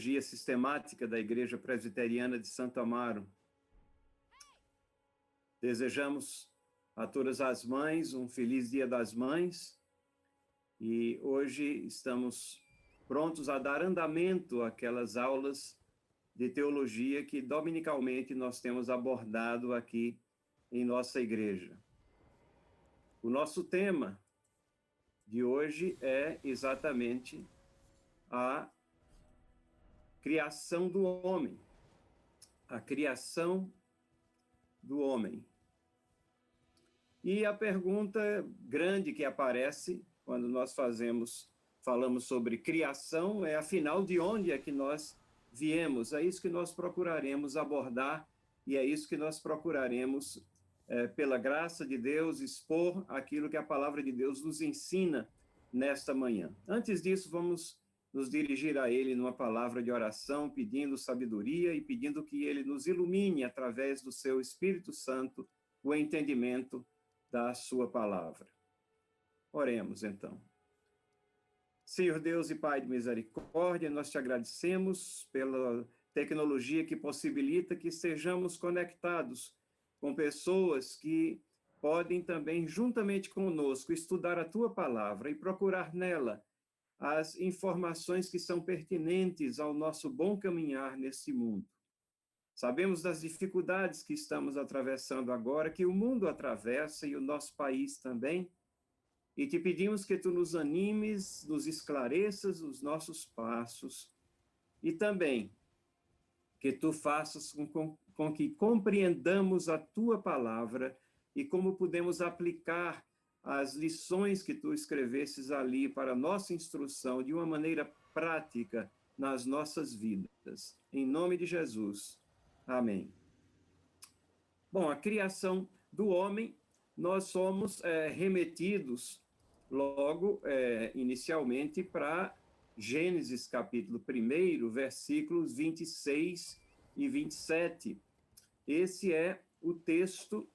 Sistemática da Igreja Presbiteriana de Santo Amaro. Desejamos a todas as mães um feliz Dia das Mães e hoje estamos prontos a dar andamento àquelas aulas de teologia que dominicalmente nós temos abordado aqui em nossa igreja. O nosso tema de hoje é exatamente a criação do homem. A criação do homem. E a pergunta grande que aparece quando nós falamos sobre criação é, afinal, de onde é que nós viemos? É isso que nós procuraremos abordar e é isso que nós procuraremos, pela graça de Deus, expor aquilo que a palavra de Deus nos ensina nesta manhã. Antes disso, vamos nos dirigir a Ele numa palavra de oração, pedindo sabedoria e pedindo que Ele nos ilumine através do seu Espírito Santo o entendimento da sua palavra. Oremos, então. Senhor Deus e Pai de misericórdia, nós te agradecemos pela tecnologia que possibilita que sejamos conectados com pessoas que podem também, juntamente conosco, estudar a tua palavra e procurar nela as informações que são pertinentes ao nosso bom caminhar nesse mundo. Sabemos das dificuldades que estamos atravessando agora, que o mundo atravessa e o nosso país também, e te pedimos que tu nos animes, nos esclareças os nossos passos e também que tu faças com que compreendamos a tua palavra e como podemos aplicar as lições que tu escrevesses ali para a nossa instrução de uma maneira prática nas nossas vidas. Em nome de Jesus. Amém. Bom, a criação do homem, nós somos remetidos logo, inicialmente, para Gênesis capítulo 1, versículos 26 e 27. Esse é o texto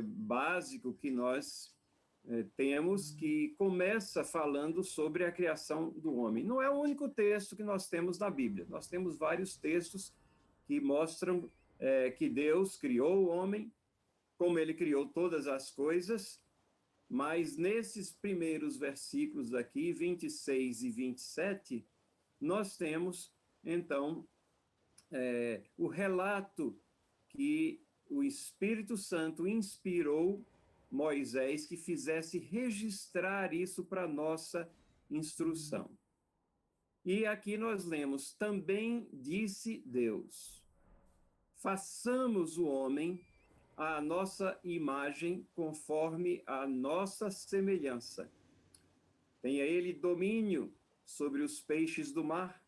básico que nós temos, que começa falando sobre a criação do homem. Não é o único texto que nós temos na Bíblia. Nós temos vários textos que mostram que Deus criou o homem, como ele criou todas as coisas, mas nesses primeiros versículos aqui, 26 e 27, nós temos, então, o relato que o Espírito Santo inspirou Moisés que fizesse registrar isso para nossa instrução. E aqui nós lemos: também disse Deus, façamos o homem à nossa imagem, conforme a nossa semelhança. Tenha ele domínio sobre os peixes do mar,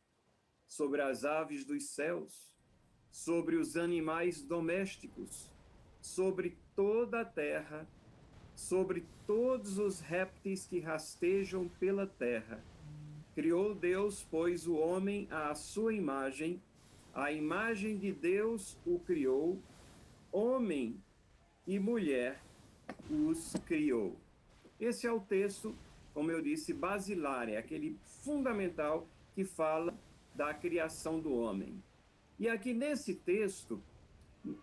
sobre as aves dos céus, sobre os animais domésticos, sobre toda a terra, sobre todos os répteis que rastejam pela terra. Criou Deus, pois, o homem à sua imagem, a imagem de Deus o criou, homem e mulher os criou. Esse é o texto, como eu disse, basilar, é aquele fundamental que fala da criação do homem. E aqui nesse texto,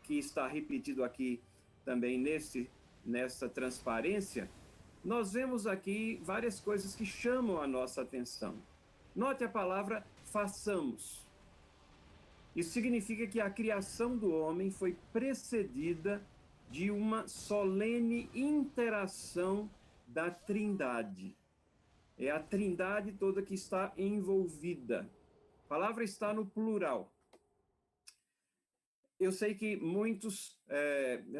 que está repetido aqui também nessa transparência, nós vemos aqui várias coisas que chamam a nossa atenção. Note a palavra façamos. Isso significa que a criação do homem foi precedida de uma solene interação da Trindade. É a Trindade toda que está envolvida. A palavra está no plural. Eu sei que muitos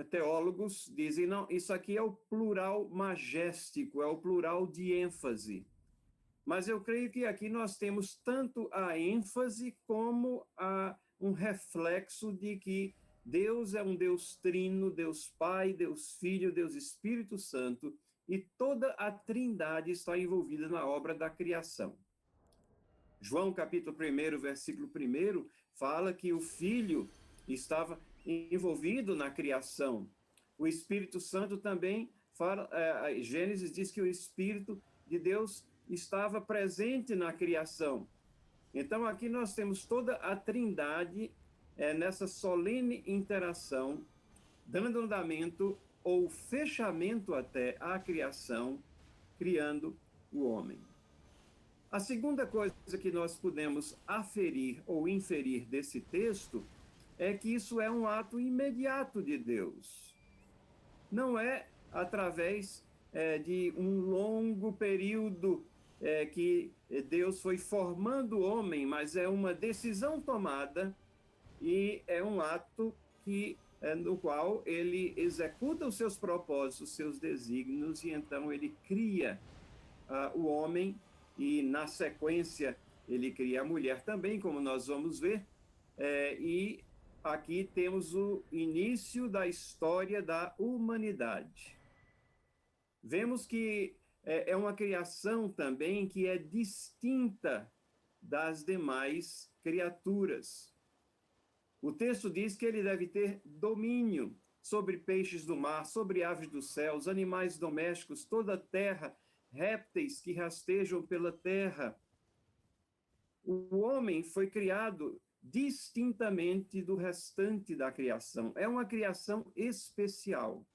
teólogos dizem, não, isso aqui é o plural majéstico, é o plural de ênfase. Mas eu creio que aqui nós temos tanto a ênfase como um reflexo de que Deus é um Deus trino, Deus Pai, Deus Filho, Deus Espírito Santo, e toda a Trindade está envolvida na obra da criação. João capítulo 1, versículo 1, fala que o Filho estava envolvido na criação. O Espírito Santo também fala, Gênesis diz que o Espírito de Deus estava presente na criação. Então, aqui nós temos toda a trindade nessa solene interação, dando andamento ou fechamento até à criação, criando o homem. A segunda coisa que nós podemos aferir ou inferir desse texto é que isso é um ato imediato de Deus. Não é através de um longo período que Deus foi formando o homem, mas é uma decisão tomada e é um ato no qual ele executa os seus propósitos, os seus desígnios, e então ele cria o homem, e na sequência ele cria a mulher também, como nós vamos ver, e aqui temos o início da história da humanidade. Vemos que é uma criação também que é distinta das demais criaturas. O texto diz que ele deve ter domínio sobre peixes do mar, sobre aves dos céus, animais domésticos, toda a terra, répteis que rastejam pela terra. O homem foi criado distintamente do restante da criação. É uma criação especial.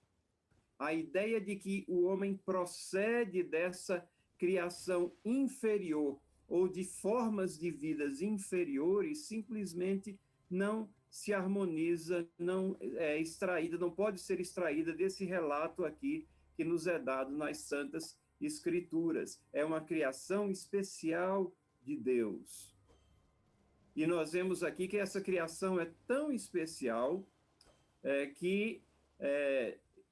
A ideia de que o homem procede dessa criação inferior ou de formas de vidas inferiores simplesmente não se harmoniza, não é extraída, não pode ser extraída desse relato aqui que nos é dado nas Santas Escrituras. É uma criação especial de Deus. E nós vemos aqui que essa criação é tão especial que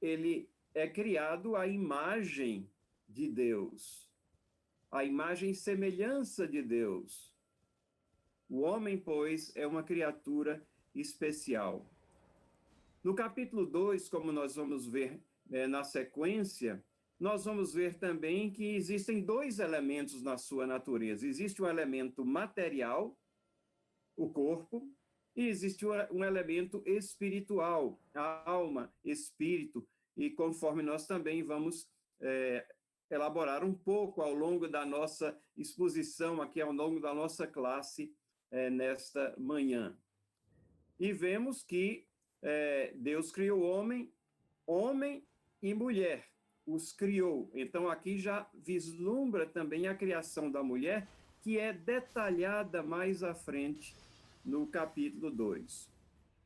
ele é criado à imagem de Deus, à imagem e semelhança de Deus. O homem, pois, é uma criatura especial. No capítulo 2, como nós vamos ver na sequência, nós vamos ver também que existem dois elementos na sua natureza. Existe um elemento material, o corpo, e existe um elemento espiritual, a alma, espírito, e conforme nós também vamos elaborar um pouco ao longo da nossa exposição aqui, ao longo da nossa classe nesta manhã. E vemos que Deus criou homem e mulher, os criou. Então, aqui já vislumbra também a criação da mulher, que é detalhada mais à frente no capítulo 2.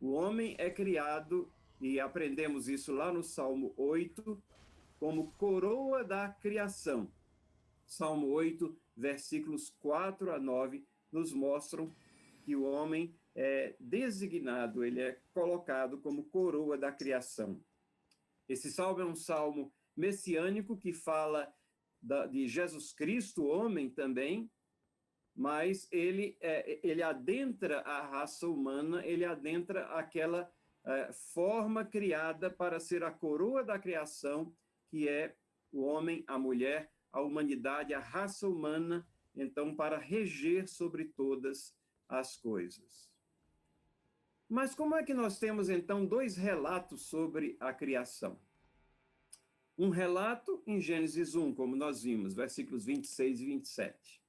O homem é criado, e aprendemos isso lá no Salmo 8, como coroa da criação. Salmo 8, versículos 4 a 9, nos mostram que o homem é designado, ele é colocado como coroa da criação. Esse salmo é um salmo messiânico que fala de Jesus Cristo, homem também, mas ele adentra a raça humana, ele adentra aquela forma criada para ser a coroa da criação, que é o homem, a mulher, a humanidade, a raça humana, então, para reger sobre todas as coisas. Mas como é que nós temos, então, dois relatos sobre a criação? Um relato em Gênesis 1, como nós vimos, versículos 26 e 27.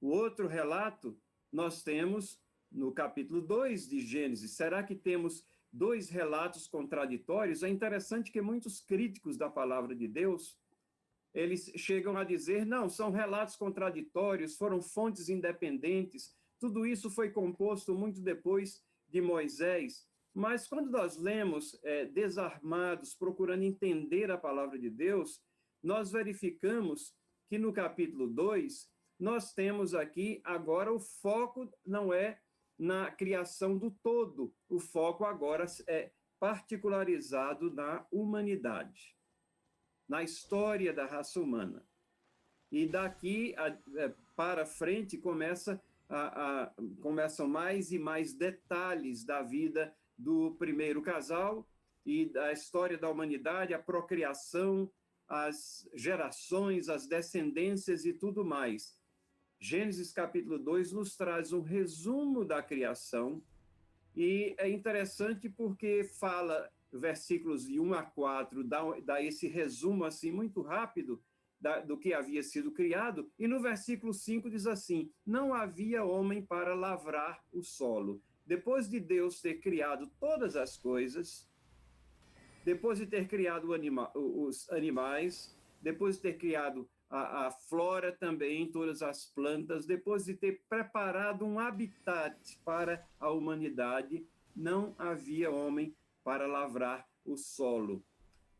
O outro relato nós temos no capítulo 2 de Gênesis. Será que temos dois relatos contraditórios? É interessante que muitos críticos da palavra de Deus, eles chegam a dizer, não, são relatos contraditórios, foram fontes independentes, tudo isso foi composto muito depois de Moisés. Mas quando nós lemos desarmados, procurando entender a palavra de Deus, nós verificamos que no capítulo 2, nós temos aqui agora o foco não é na criação do todo, o foco agora é particularizado na humanidade, na história da raça humana. E daqui para frente começam mais e mais detalhes da vida do primeiro casal e da história da humanidade, a procriação, as gerações, as descendências e tudo mais. Gênesis capítulo 2 nos traz um resumo da criação, e é interessante porque fala, versículos de 1 a 4, dá esse resumo assim muito rápido, do que havia sido criado, e no versículo 5 diz assim: não havia homem para lavrar o solo. Depois de Deus ter criado todas as coisas, depois de ter criado os animais, depois de ter criado a flora também, todas as plantas, depois de ter preparado um habitat para a humanidade, não havia homem para lavrar o solo.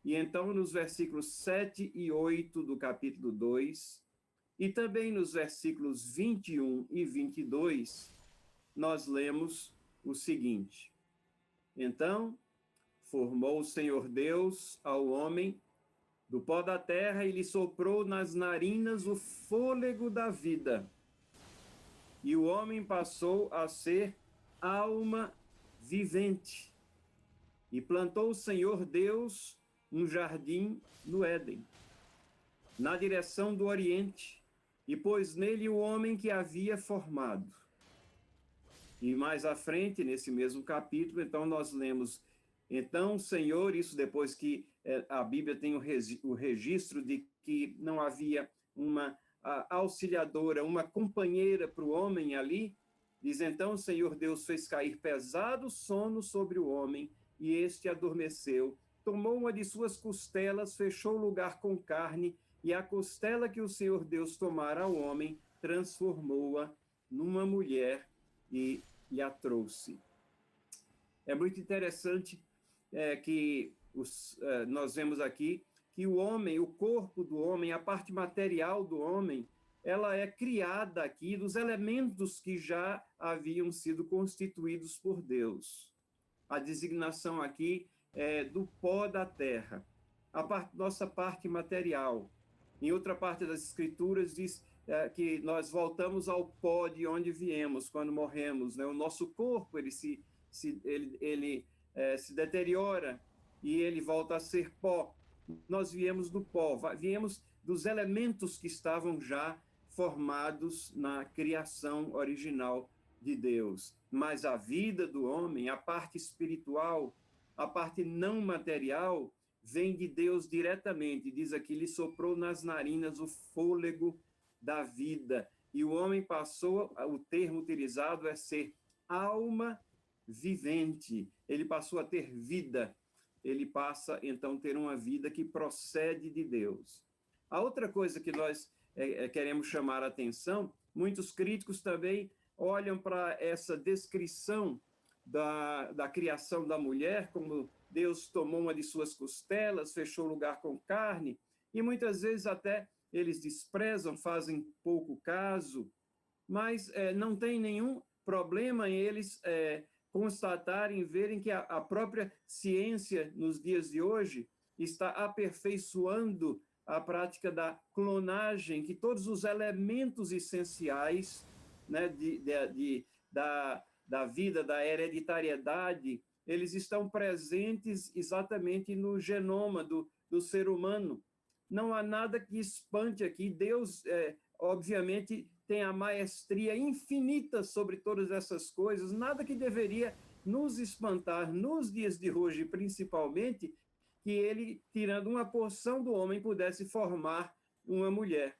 E então, nos versículos 7 e 8 do capítulo 2, e também nos versículos 21 e 22, nós lemos o seguinte: então, formou o Senhor Deus ao homem do pó da terra e lhe soprou nas narinas o fôlego da vida. E o homem passou a ser alma vivente. E plantou o Senhor Deus um jardim no Éden, na direção do Oriente, e pôs nele o homem que havia formado. E mais à frente, nesse mesmo capítulo, então nós lemos: então o Senhor, isso depois que a Bíblia tem o registro de que não havia uma auxiliadora, uma companheira para o homem ali, diz: então o Senhor Deus fez cair pesado sono sobre o homem, e este adormeceu. Tomou uma de suas costelas, fechou o lugar com carne, e a costela que o Senhor Deus tomara ao homem, transformou-a numa mulher e a trouxe. É muito interessante que nós vemos aqui que o homem, o corpo do homem, a parte material do homem, ela é criada aqui dos elementos que já haviam sido constituídos por Deus. A designação aqui é do pó da terra, nossa parte material. Em outra parte das Escrituras diz que nós voltamos ao pó de onde viemos quando morremos, né? O nosso corpo ele se deteriora e ele volta a ser pó. Nós viemos do pó, viemos dos elementos que estavam já formados na criação original de Deus. Mas a vida do homem, a parte espiritual, a parte não material, vem de Deus diretamente. Diz aqui: lhe soprou nas narinas o fôlego da vida. E o homem passou, o termo utilizado é ser alma vivente. Ele passou a ter vida. Ele passa, então, a ter uma vida que procede de Deus. A outra coisa que nós queremos chamar a atenção, muitos críticos também olham para essa descrição da criação da mulher, como Deus tomou uma de suas costelas, fechou o lugar com carne, e muitas vezes até eles desprezam, fazem pouco caso, mas não tem nenhum problema em eles constatarem, verem que a própria ciência, nos dias de hoje, está aperfeiçoando a prática da clonagem, que todos os elementos essenciais, né, da vida, da hereditariedade, eles estão presentes exatamente no genoma do ser humano. Não há nada que espante aqui. Deus, obviamente, tem a maestria infinita sobre todas essas coisas, nada que deveria nos espantar nos dias de hoje, principalmente, que ele, tirando uma porção do homem, pudesse formar uma mulher.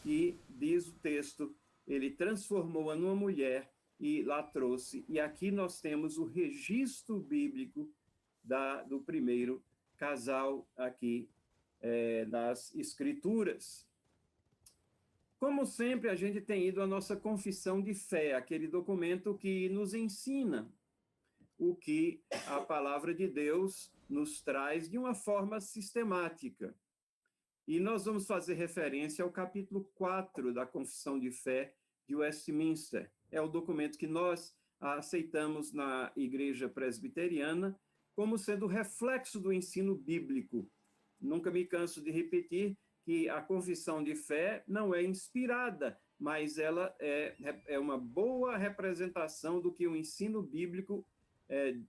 E, diz o texto, ele transformou-a numa mulher e lá trouxe. E aqui nós temos o registro bíblico do primeiro casal aqui nas Escrituras. Como sempre, a gente tem ido à nossa confissão de fé, aquele documento que nos ensina o que a palavra de Deus nos traz de uma forma sistemática. E nós vamos fazer referência ao capítulo 4 da Confissão de Fé de Westminster. É o documento que nós aceitamos na Igreja Presbiteriana como sendo reflexo do ensino bíblico. Nunca me canso de repetir que a confissão de fé não é inspirada, mas ela é uma boa representação do que o ensino bíblico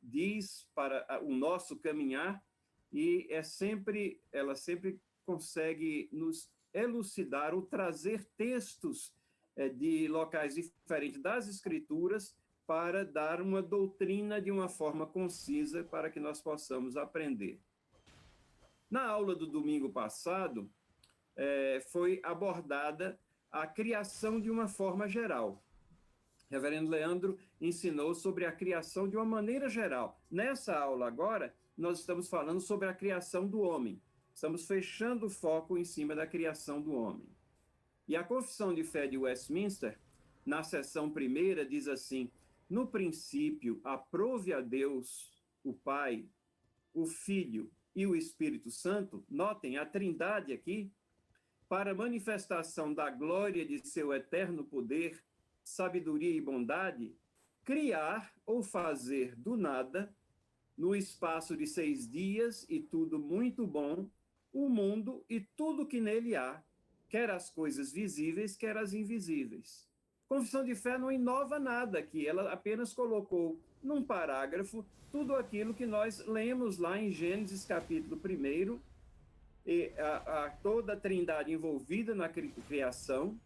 diz para o nosso caminhar, e ela sempre consegue nos elucidar ou trazer textos de locais diferentes das Escrituras para dar uma doutrina de uma forma concisa para que nós possamos aprender. Na aula do domingo passado, foi abordada a criação de uma forma geral. Reverendo Leandro ensinou sobre a criação de uma maneira geral. Nessa aula agora, nós estamos falando sobre a criação do homem. Estamos fechando o foco em cima da criação do homem. E a Confissão de Fé de Westminster, na seção primeira, diz assim: no princípio, aprove a Deus, o Pai, o Filho e o Espírito Santo, notem a trindade aqui, para manifestação da glória de seu eterno poder, sabedoria e bondade, criar ou fazer do nada, no espaço de 6 dias e tudo muito bom, o mundo e tudo que nele há, quer as coisas visíveis, quer as invisíveis. Confissão de Fé não inova nada aqui, ela apenas colocou num parágrafo tudo aquilo que nós lemos lá em Gênesis capítulo 1, e toda a trindade envolvida na criação.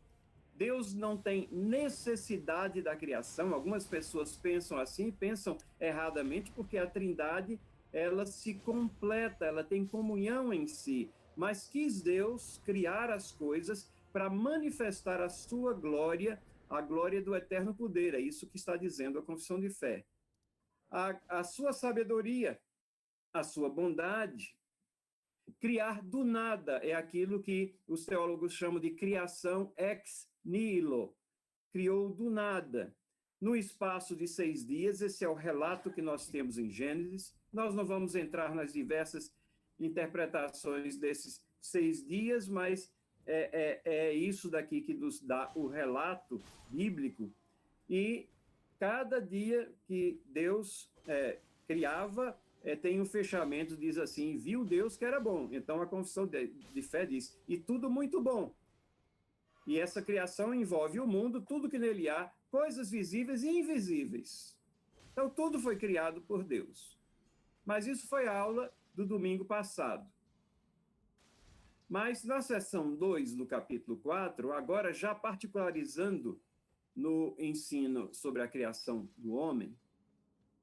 Deus não tem necessidade da criação. Algumas pessoas pensam assim, pensam erradamente, porque a trindade, ela se completa, ela tem comunhão em si. Mas quis Deus criar as coisas para manifestar a sua glória, a glória do eterno poder. É isso que está dizendo a Confissão de Fé. A sua sabedoria, a sua bondade. Criar do nada é aquilo que os teólogos chamam de criação ex nihilo. Criou do nada. No espaço de 6 dias, esse é o relato que nós temos em Gênesis. Nós não vamos entrar nas diversas interpretações desses 6 dias, mas é isso daqui que nos dá o relato bíblico. E cada dia que Deus criava, tem um fechamento, diz assim: viu Deus que era bom. Então a Confissão de Fé diz: e tudo muito bom. E essa criação envolve o mundo, tudo que nele há, coisas visíveis e invisíveis. Então tudo foi criado por Deus. Mas isso foi a aula do domingo passado. Mas na seção 2 do capítulo 4, agora já particularizando no ensino sobre a criação do homem,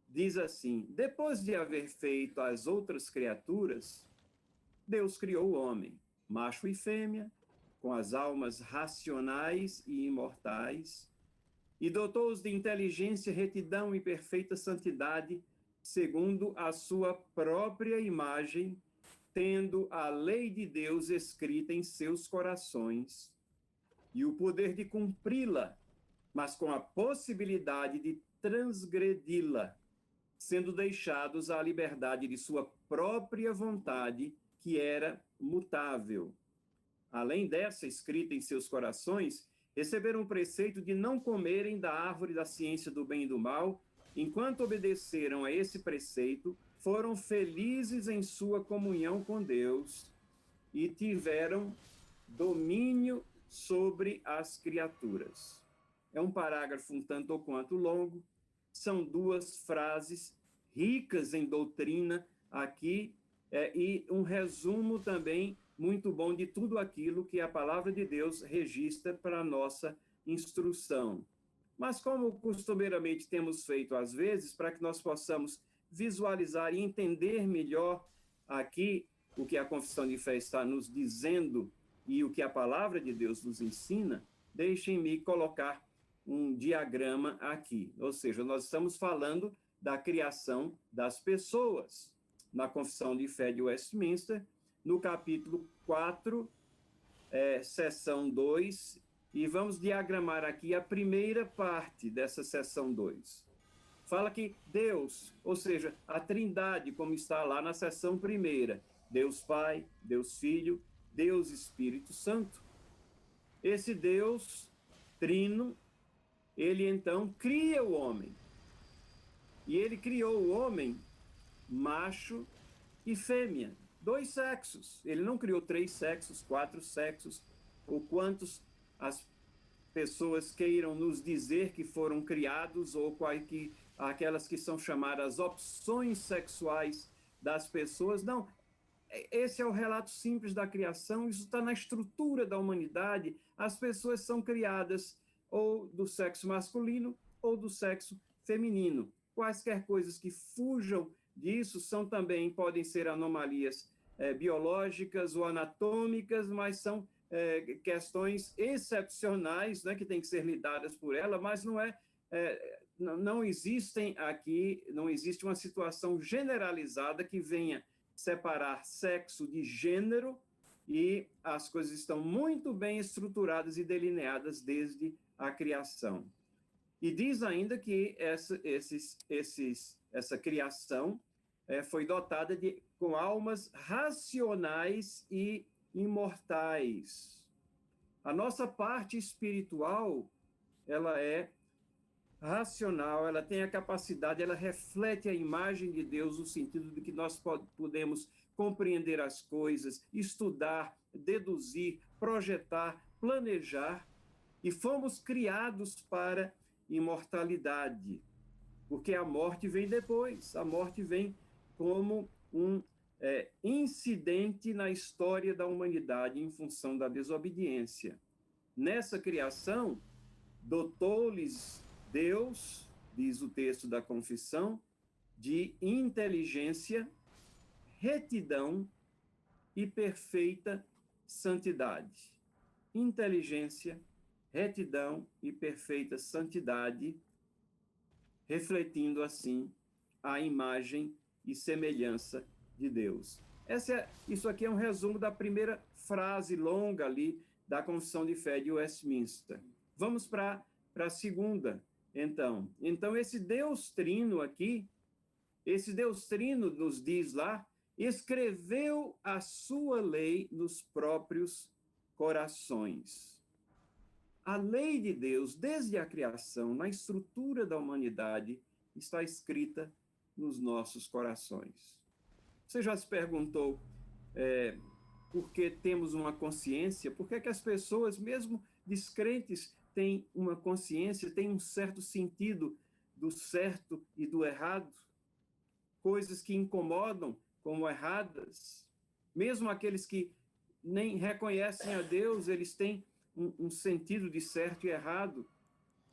diz assim: depois de haver feito as outras criaturas, Deus criou o homem, macho e fêmea, com as almas racionais e imortais, e dotou-os de inteligência, retidão e perfeita santidade, segundo a sua própria imagem, tendo a lei de Deus escrita em seus corações, e o poder de cumpri-la, mas com a possibilidade de transgredi-la, sendo deixados à liberdade de sua própria vontade, que era mutável. Além dessa escrita em seus corações, receberam o preceito de não comerem da árvore da ciência do bem e do mal. Enquanto obedeceram a esse preceito, foram felizes em sua comunhão com Deus e tiveram domínio sobre as criaturas. É um parágrafo um tanto ou quanto longo, são 2 frases ricas em doutrina aqui, e um resumo também muito bom de tudo aquilo que a palavra de Deus registra para a nossa instrução. Mas como costumeiramente temos feito às vezes, para que nós possamos visualizar e entender melhor aqui o que a Confissão de Fé está nos dizendo e o que a palavra de Deus nos ensina, deixem-me colocar um diagrama aqui. Ou seja, nós estamos falando da criação das pessoas. Na Confissão de Fé de Westminster, no capítulo 4, seção 2, e vamos diagramar aqui a primeira parte dessa seção 2. Fala que Deus, ou seja, a trindade, como está lá na seção 1, Deus Pai, Deus Filho, Deus Espírito Santo. Esse Deus trino, ele então cria o homem. E ele criou o homem macho e fêmea, 2 sexos. Ele não criou 3 sexos, 4 sexos, ou quantos as pessoas queiram nos dizer que foram criados, ou aquelas que são chamadas opções sexuais das pessoas. Não, esse é o relato simples da criação, isso está na estrutura da humanidade. As pessoas são criadas ou do sexo masculino ou do sexo feminino. Quaisquer coisas que fujam disso podem ser anomalias biológicas ou anatômicas, mas são questões excepcionais, né, que têm que ser lidadas por ela, mas não existem aqui, não existe uma situação generalizada que venha separar sexo de gênero, e as coisas estão muito bem estruturadas e delineadas desde a criação. E diz ainda que essa criação foi dotada com almas racionais e imortais. A nossa parte espiritual, ela é racional, ela tem a capacidade, ela reflete a imagem de Deus no sentido de que nós podemos compreender as coisas, estudar, deduzir, projetar, planejar, e fomos criados para imortalidade, porque a morte vem depois, a morte vem como um incidente na história da humanidade em função da desobediência. Nessa criação, dotou-lhes Deus, diz o texto da confissão, de inteligência, retidão e perfeita santidade. Inteligência, retidão e perfeita santidade, refletindo assim a imagem e semelhança de Deus. Isso aqui é um resumo da primeira frase longa ali da Confissão de Fé de Westminster. Vamos para a segunda, então. Então, esse Deus Trino aqui, esse Deus Trino nos diz lá, escreveu a sua lei nos próprios corações. A lei de Deus, desde a criação, na estrutura da humanidade, está escrita nos nossos corações. Você já se perguntou por que temos uma consciência? Por que as pessoas, mesmo descrentes, têm uma consciência, têm um certo sentido do certo e do errado? Coisas que incomodam como erradas. Mesmo aqueles que nem reconhecem a Deus, eles têm um sentido de certo e errado.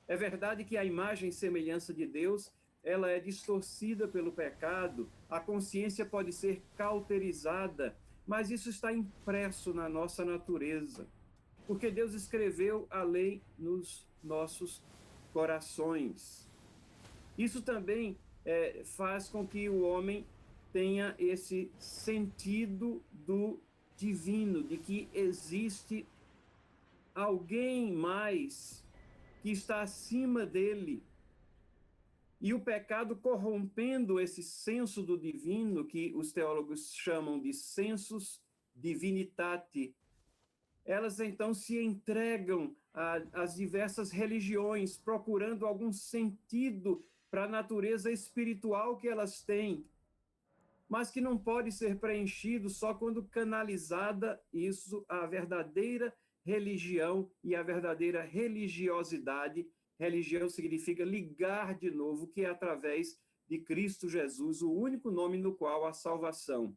É verdade que a imagem e semelhança de Deus, ela é distorcida pelo pecado, a consciência pode ser cauterizada, mas isso está impresso na nossa natureza, porque Deus escreveu a lei nos nossos corações. Isso também faz com que o homem tenha esse sentido do divino, de que existe alguém mais que está acima dele. E o pecado corrompendo esse senso do divino, que os teólogos chamam de sensus divinitatis, elas então se entregam às diversas religiões, procurando algum sentido para a natureza espiritual que elas têm, mas que não pode ser preenchido só quando canalizada isso à verdadeira religião e à verdadeira religiosidade. Religião significa ligar de novo, que é através de Cristo Jesus, o único nome no qual há salvação.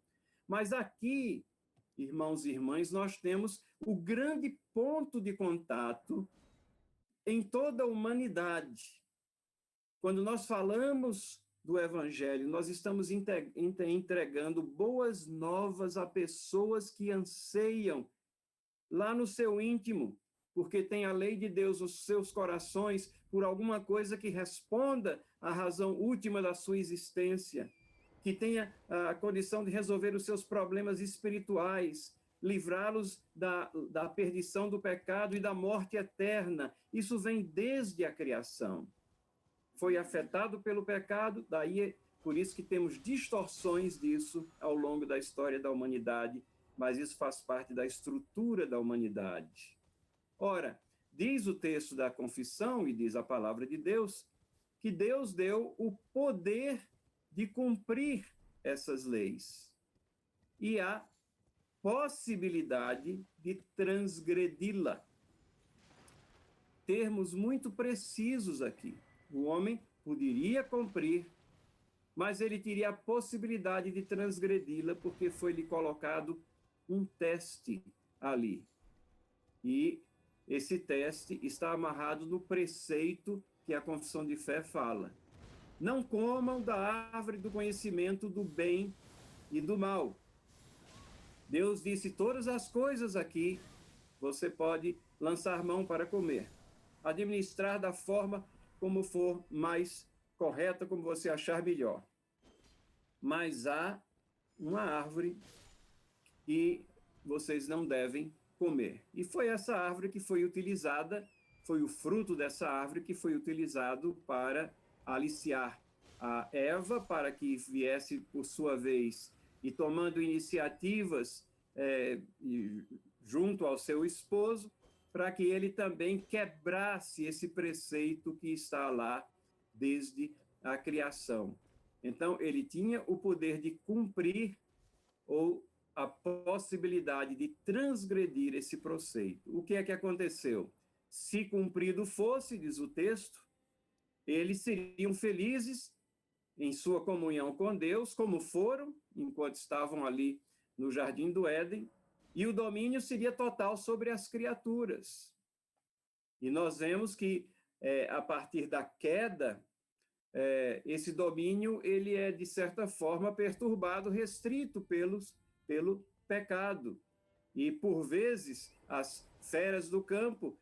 Mas aqui, irmãos e irmãs, nós temos o grande ponto de contato em toda a humanidade. Quando nós falamos do Evangelho, nós estamos entregando boas novas a pessoas que anseiam lá no seu íntimo, porque tem a lei de Deus nos seus corações por alguma coisa que responda à razão última da sua existência, que tenha a condição de resolver os seus problemas espirituais, livrá-los da perdição do pecado e da morte eterna. Isso vem desde a criação. Foi afetado pelo pecado, daí por isso que temos distorções disso ao longo da história da humanidade, mas isso faz parte da estrutura da humanidade. Ora, diz o texto da confissão e diz a palavra de Deus, que Deus deu o poder de cumprir essas leis e a possibilidade de transgredi-la. Termos muito precisos aqui. O homem poderia cumprir, mas ele teria a possibilidade de transgredi-la, porque foi-lhe colocado um teste ali. E esse teste está amarrado no preceito que a confissão de fé fala. Não comam da árvore do conhecimento do bem e do mal. Deus disse todas as coisas aqui, você pode lançar mão para comer, administrar da forma como for mais correta, como você achar melhor. Mas há uma árvore que vocês não devem comer. E foi essa árvore que foi utilizada, foi o fruto dessa árvore que foi utilizado para aliciar a Eva, para que viesse, por sua vez, e tomando iniciativas junto ao seu esposo, para que ele também quebrasse esse preceito que está lá desde a criação. Então, ele tinha o poder de cumprir ou a possibilidade de transgredir esse preceito. O que é que aconteceu? Se cumprido fosse, diz o texto, eles seriam felizes em sua comunhão com Deus, como foram enquanto estavam ali no Jardim do Éden, e o domínio seria total sobre as criaturas. E nós vemos que, a partir da queda, esse domínio ele é, de certa forma, perturbado, restrito pelo pecado. E, por vezes, as feras do campo,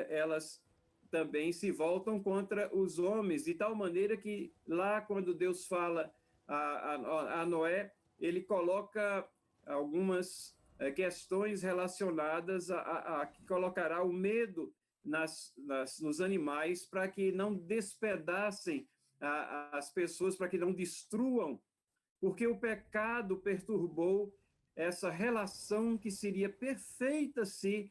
elas também se voltam contra os homens, de tal maneira que lá, quando Deus fala a Noé, ele coloca algumas questões relacionadas a que colocará o medo nos animais para que não despedacem as pessoas, para que não destruam, porque o pecado perturbou essa relação que seria perfeita se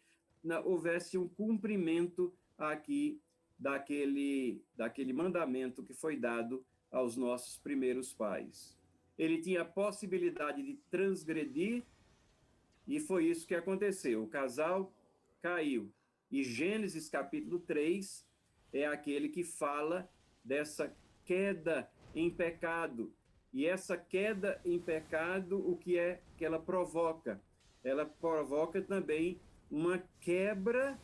houvesse um cumprimento aqui daquele mandamento que foi dado aos nossos primeiros pais. Ele tinha a possibilidade de transgredir, e foi isso que aconteceu. O casal caiu. E Gênesis capítulo 3 é aquele que fala dessa queda em pecado. E essa queda em pecado, o que é que ela provoca? Ela provoca também uma quebra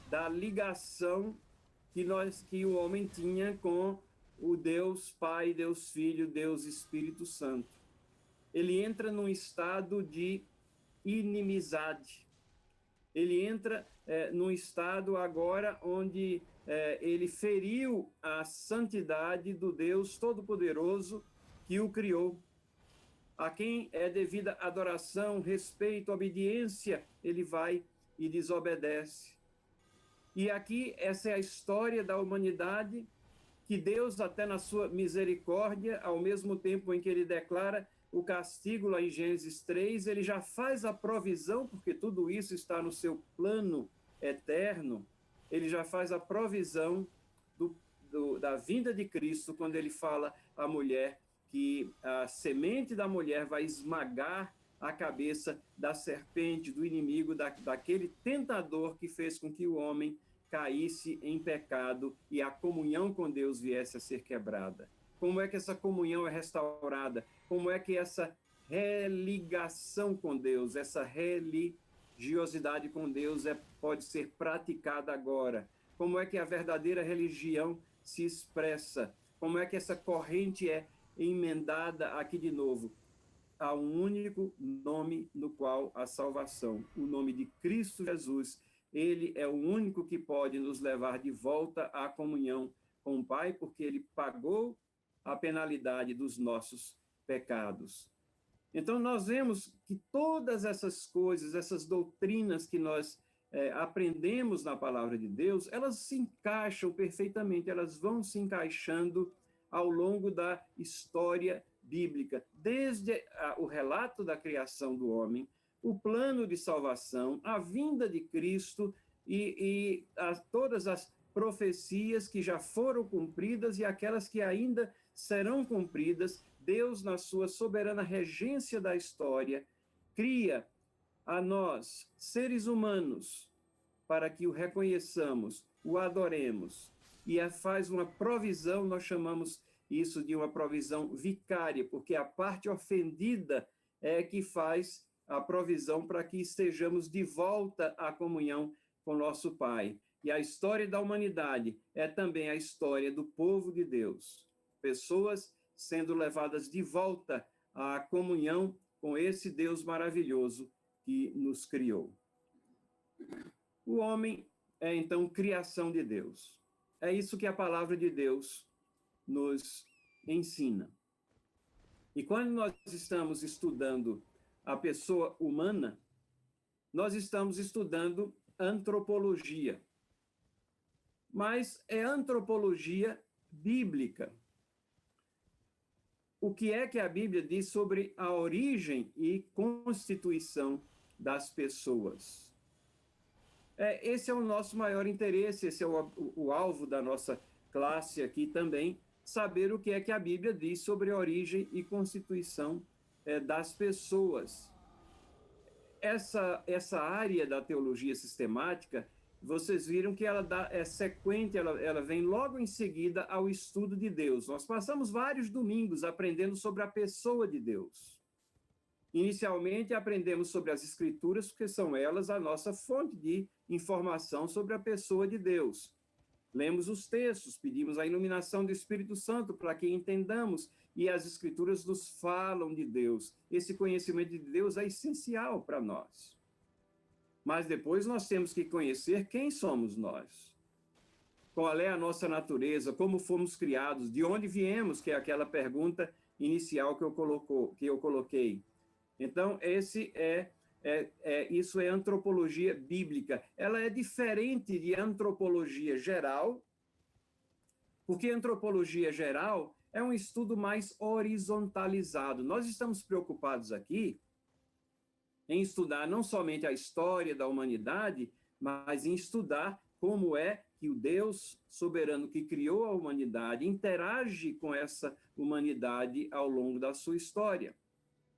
da ligação que o homem tinha com o Deus Pai, Deus Filho, Deus Espírito Santo. Ele entra num estado de inimizade. Ele entra num estado agora onde ele feriu a santidade do Deus Todo-Poderoso que o criou. A quem é devida adoração, respeito, obediência, ele vai e desobedece. E aqui, essa é a história da humanidade, que Deus, até na sua misericórdia, ao mesmo tempo em que ele declara o castigo lá em Gênesis 3, ele já faz a provisão, porque tudo isso está no seu plano eterno, ele já faz a provisão da vinda de Cristo, quando ele fala à mulher que a semente da mulher vai esmagar a cabeça da serpente, do inimigo, daquele tentador que fez com que o homem caísse em pecado e a comunhão com Deus viesse a ser quebrada. Como é que essa comunhão é restaurada? Como é que essa religação com Deus, essa religiosidade com Deus pode ser praticada agora? Como é que a verdadeira religião se expressa? Como é que essa corrente é emendada aqui de novo? Há um único nome no qual a salvação, o nome de Cristo Jesus. Ele é o único que pode nos levar de volta à comunhão com o Pai, porque ele pagou a penalidade dos nossos pecados. Então, nós vemos que todas essas coisas, essas doutrinas que nós aprendemos na palavra de Deus, elas se encaixam perfeitamente, elas vão se encaixando ao longo da história bíblica, desde o relato da criação do homem, o plano de salvação, a vinda de Cristo e todas as profecias que já foram cumpridas e aquelas que ainda serão cumpridas. Deus, na sua soberana regência da história, cria a nós, seres humanos, para que o reconheçamos, o adoremos, e faz uma provisão, nós chamamos isso de uma provisão vicária, porque a parte ofendida é que faz a provisão para que estejamos de volta à comunhão com nosso Pai. E a história da humanidade é também a história do povo de Deus. Pessoas sendo levadas de volta à comunhão com esse Deus maravilhoso que nos criou. O homem é, então, criação de Deus. É isso que a palavra de Deus nos ensina. E quando nós estamos estudando a pessoa humana, nós estamos estudando antropologia. Mas é antropologia bíblica. O que é que a Bíblia diz sobre a origem e constituição das pessoas? Esse é o nosso maior interesse, esse é o alvo da nossa classe aqui também, saber o que é que a Bíblia diz sobre a origem e constituição das pessoas. Essa área da teologia sistemática, vocês viram que ela é sequente, ela vem logo em seguida ao estudo de Deus. Nós passamos vários domingos aprendendo sobre a pessoa de Deus. Inicialmente, aprendemos sobre as Escrituras, porque são elas a nossa fonte de informação sobre a pessoa de Deus. Lemos os textos, pedimos a iluminação do Espírito Santo para que entendamos, e as Escrituras nos falam de Deus. Esse conhecimento de Deus é essencial para nós. Mas depois nós temos que conhecer quem somos nós. Qual é a nossa natureza, como fomos criados, de onde viemos, que é aquela pergunta inicial que eu coloquei. Então, isso é antropologia bíblica. Ela é diferente de antropologia geral, porque antropologia geral é um estudo mais horizontalizado. Nós estamos preocupados aqui em estudar não somente a história da humanidade, mas em estudar como é que o Deus soberano que criou a humanidade interage com essa humanidade ao longo da sua história.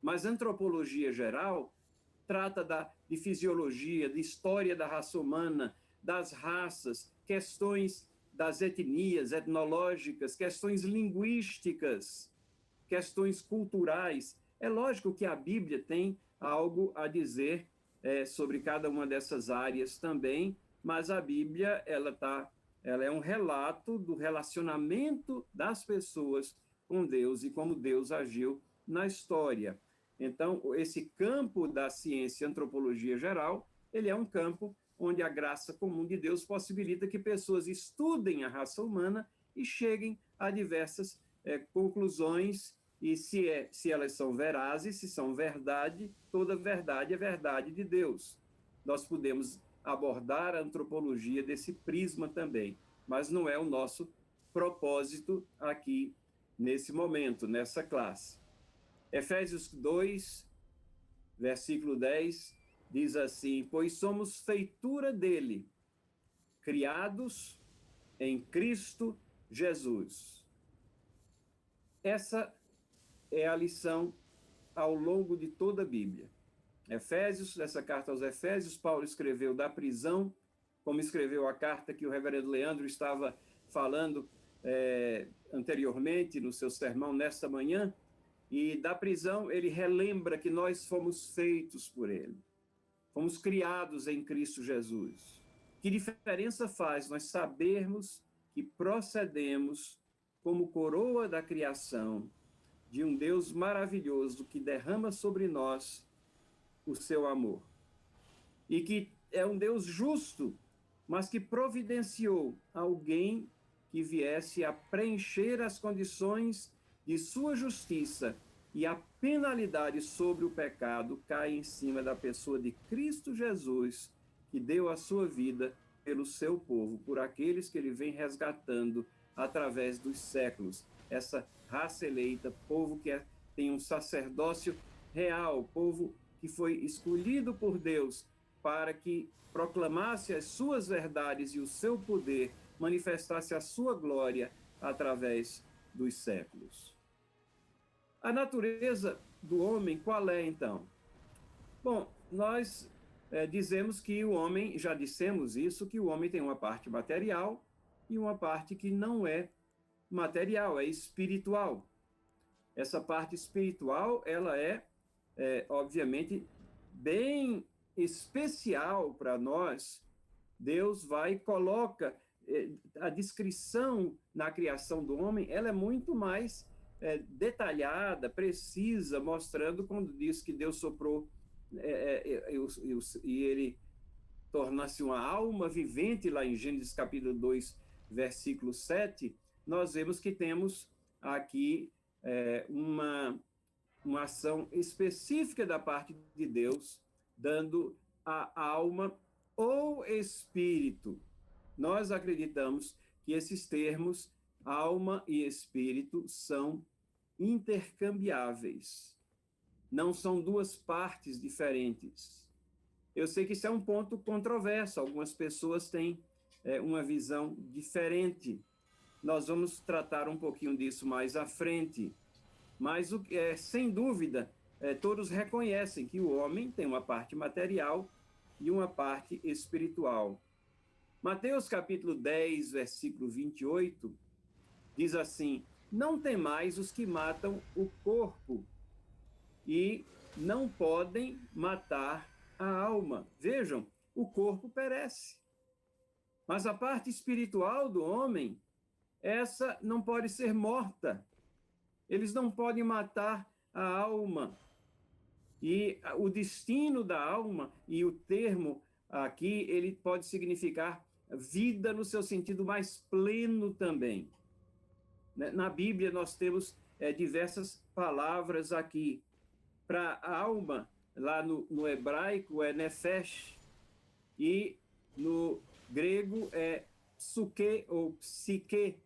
Mas antropologia geral trata de fisiologia, de história da raça humana, das raças, questões das etnias etnológicas, questões linguísticas, questões culturais. É lógico que a Bíblia tem algo a dizer sobre cada uma dessas áreas também, mas a Bíblia ela é um relato do relacionamento das pessoas com Deus e como Deus agiu na história. Então, esse campo da ciência antropologia geral, ele é um campo onde a graça comum de Deus possibilita que pessoas estudem a raça humana e cheguem a diversas conclusões, e se elas são verazes, se são verdade, toda verdade é verdade de Deus. Nós podemos abordar a antropologia desse prisma também, mas não é o nosso propósito aqui nesse momento, nessa classe. Efésios 2, versículo 10, diz assim: pois somos feitura dele, criados em Cristo Jesus. Essa é a lição ao longo de toda a Bíblia. Essa carta aos Efésios, Paulo escreveu da prisão, como escreveu a carta que o reverendo Leandro estava falando anteriormente no seu sermão nesta manhã. E da prisão, ele relembra que nós fomos feitos por ele. Fomos criados em Cristo Jesus. Que diferença faz nós sabermos que procedemos como coroa da criação de um Deus maravilhoso que derrama sobre nós o seu amor. E que é um Deus justo, mas que providenciou alguém que viesse a preencher as condições de sua justiça, e a penalidade sobre o pecado cai em cima da pessoa de Cristo Jesus, que deu a sua vida pelo seu povo, por aqueles que ele vem resgatando através dos séculos. Essa raça eleita, povo que tem um sacerdócio real, povo que foi escolhido por Deus para que proclamasse as suas verdades e o seu poder, manifestasse a sua glória através dos séculos. A natureza do homem, qual é, então? Bom, nós dizemos que o homem, já dissemos isso, que o homem tem uma parte material e uma parte que não é material, é espiritual. Essa parte espiritual, ela obviamente, bem especial para nós. Deus vai e coloca a descrição na criação do homem, ela é muito mais detalhada, precisa, mostrando quando diz que Deus soprou e ele tornar-se uma alma vivente, lá em Gênesis capítulo 2, versículo 7, nós vemos que temos aqui uma ação específica da parte de Deus, dando a alma ou espírito. Nós acreditamos que esses termos, alma e espírito, são intercambiáveis. Não são duas partes diferentes. Eu sei que isso é um ponto controverso, algumas pessoas têm uma visão diferente. Nós vamos tratar um pouquinho disso mais à frente. Mas, sem dúvida, todos reconhecem que o homem tem uma parte material e uma parte espiritual. Mateus capítulo 10, versículo 28, diz assim: não temais os que matam o corpo e não podem matar a alma. Vejam, o corpo perece. Mas a parte espiritual do homem, essa não pode ser morta. Eles não podem matar a alma. E o destino da alma, e o termo aqui, ele pode significar vida no seu sentido mais pleno também. Na Bíblia, nós temos diversas palavras aqui. Para a alma, lá no hebraico, é nefesh, e no grego é psuque ou psique,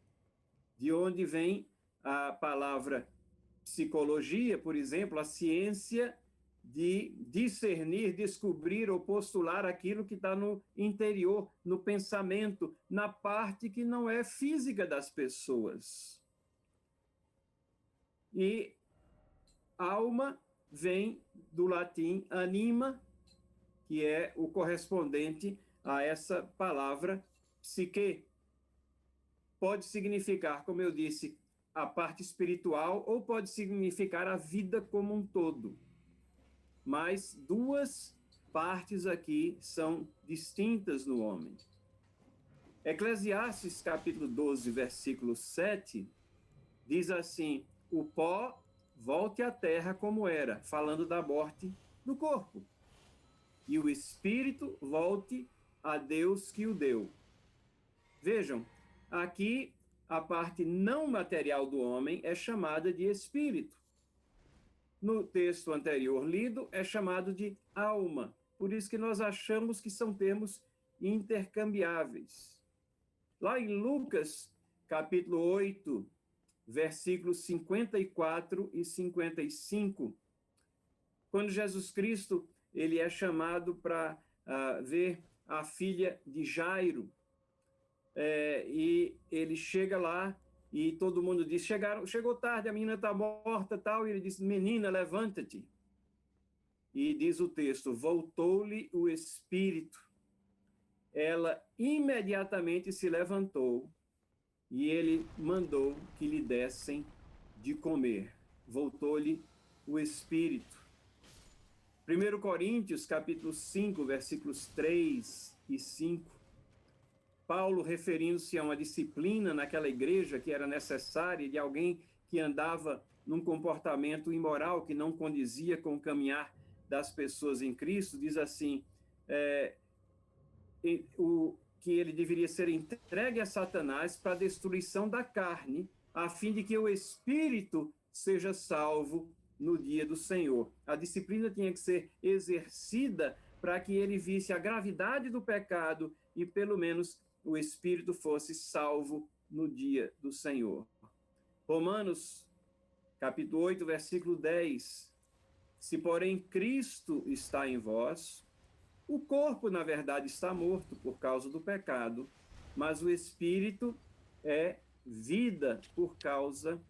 de onde vem a palavra psicologia, por exemplo, a ciência de discernir, descobrir ou postular aquilo que está no interior, no pensamento, na parte que não é física das pessoas. E alma vem do latim anima, que é o correspondente a essa palavra psique. Pode significar, como eu disse, a parte espiritual, ou pode significar a vida como um todo. Mas duas partes aqui são distintas no homem. Eclesiastes capítulo 12, versículo 7, diz assim: o pó volte à terra como era, falando da morte do corpo, e o espírito volte a Deus que o deu. Vejam, aqui a parte não material do homem é chamada de espírito. No texto anterior lido, é chamado de alma. Por isso que nós achamos que são termos intercambiáveis. Lá em Lucas, capítulo 8, versículos 54 e 55, quando Jesus Cristo ele é chamado para ver a filha de Jairo, e ele chega lá e todo mundo diz: chegou tarde, a menina está morta, tal. E ele diz: menina, levanta-te. E diz o texto: voltou-lhe o espírito. Ela imediatamente se levantou e ele mandou que lhe dessem de comer. Voltou-lhe o espírito. 1 Coríntios, capítulo 5, versículos 3 e 5. Paulo, referindo-se a uma disciplina naquela igreja que era necessária, de alguém que andava num comportamento imoral, que não condizia com o caminhar das pessoas em Cristo, diz assim, que ele deveria ser entregue a Satanás para a destruição da carne, a fim de que o espírito seja salvo no dia do Senhor. A disciplina tinha que ser exercida para que ele visse a gravidade do pecado e, pelo menos, o espírito fosse salvo no dia do Senhor. Romanos, capítulo 8, versículo 10. Se, porém, Cristo está em vós, o corpo, na verdade, está morto por causa do pecado, mas o espírito é vida por causa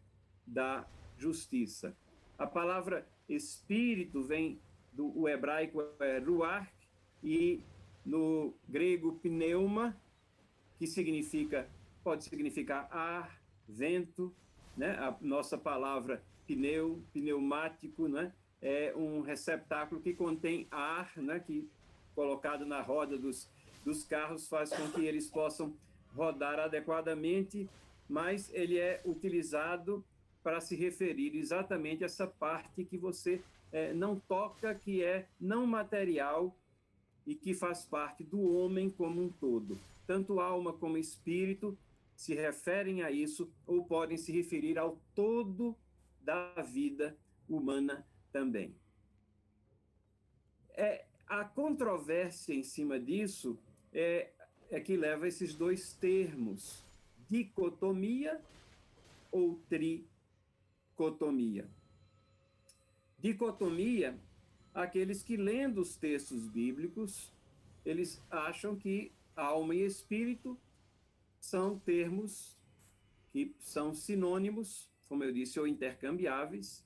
da justiça. A palavra espírito vem do hebraico ruach, e no grego pneuma, que pode significar ar, vento, né? A nossa palavra pneumático, né? É um receptáculo que contém ar, né? Que colocado na roda dos carros faz com que eles possam rodar adequadamente, mas ele é utilizado para se referir exatamente a essa parte que você não toca, que é não material, e que faz parte do homem como um todo. Tanto alma como espírito se referem a isso ou podem se referir ao todo da vida humana também. A controvérsia em cima disso é que leva esses dois termos, dicotomia ou tricotomia. Dicotomia, aqueles que lendo os textos bíblicos, eles acham que alma e espírito são termos que são sinônimos, como eu disse, ou intercambiáveis,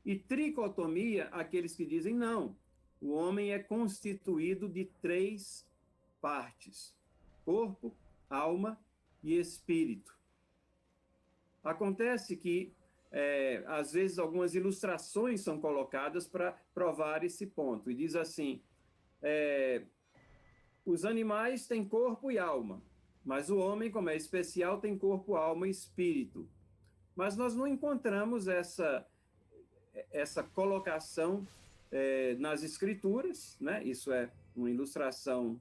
e tricotomia, aqueles que dizem não, o homem é constituído de 3 partes: corpo, alma e espírito. Acontece que, às vezes, algumas ilustrações são colocadas para provar esse ponto. E diz assim, os animais têm corpo e alma, mas o homem, como é especial, tem corpo, alma e espírito. Mas nós não encontramos essa colocação nas escrituras, né? Isso é uma ilustração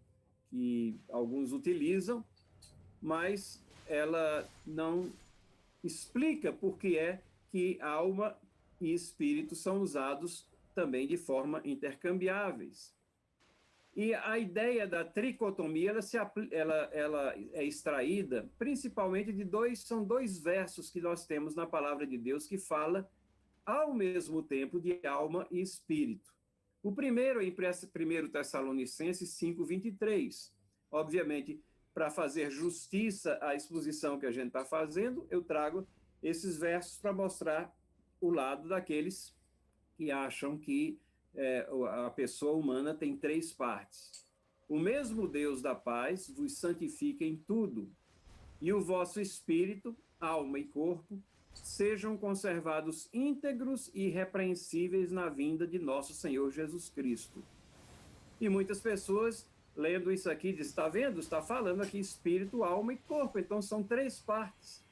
que alguns utilizam, mas ela não explica por que é que alma e espírito são usados também de forma intercambiáveis. E a ideia da tricotomia, ela é extraída principalmente são dois versos que nós temos na palavra de Deus que fala ao mesmo tempo de alma e espírito. O primeiro é em 1 Tessalonicenses 5:23. Obviamente, para fazer justiça à exposição que a gente está fazendo, eu trago esses versos para mostrar o lado daqueles que acham que a pessoa humana tem 3 partes. O mesmo Deus da paz vos santifica em tudo, e o vosso espírito, alma e corpo sejam conservados íntegros e irrepreensíveis na vinda de nosso Senhor Jesus Cristo. E muitas pessoas, lendo isso aqui, dizem, está vendo? Está falando aqui espírito, alma e corpo, então são 3 partes.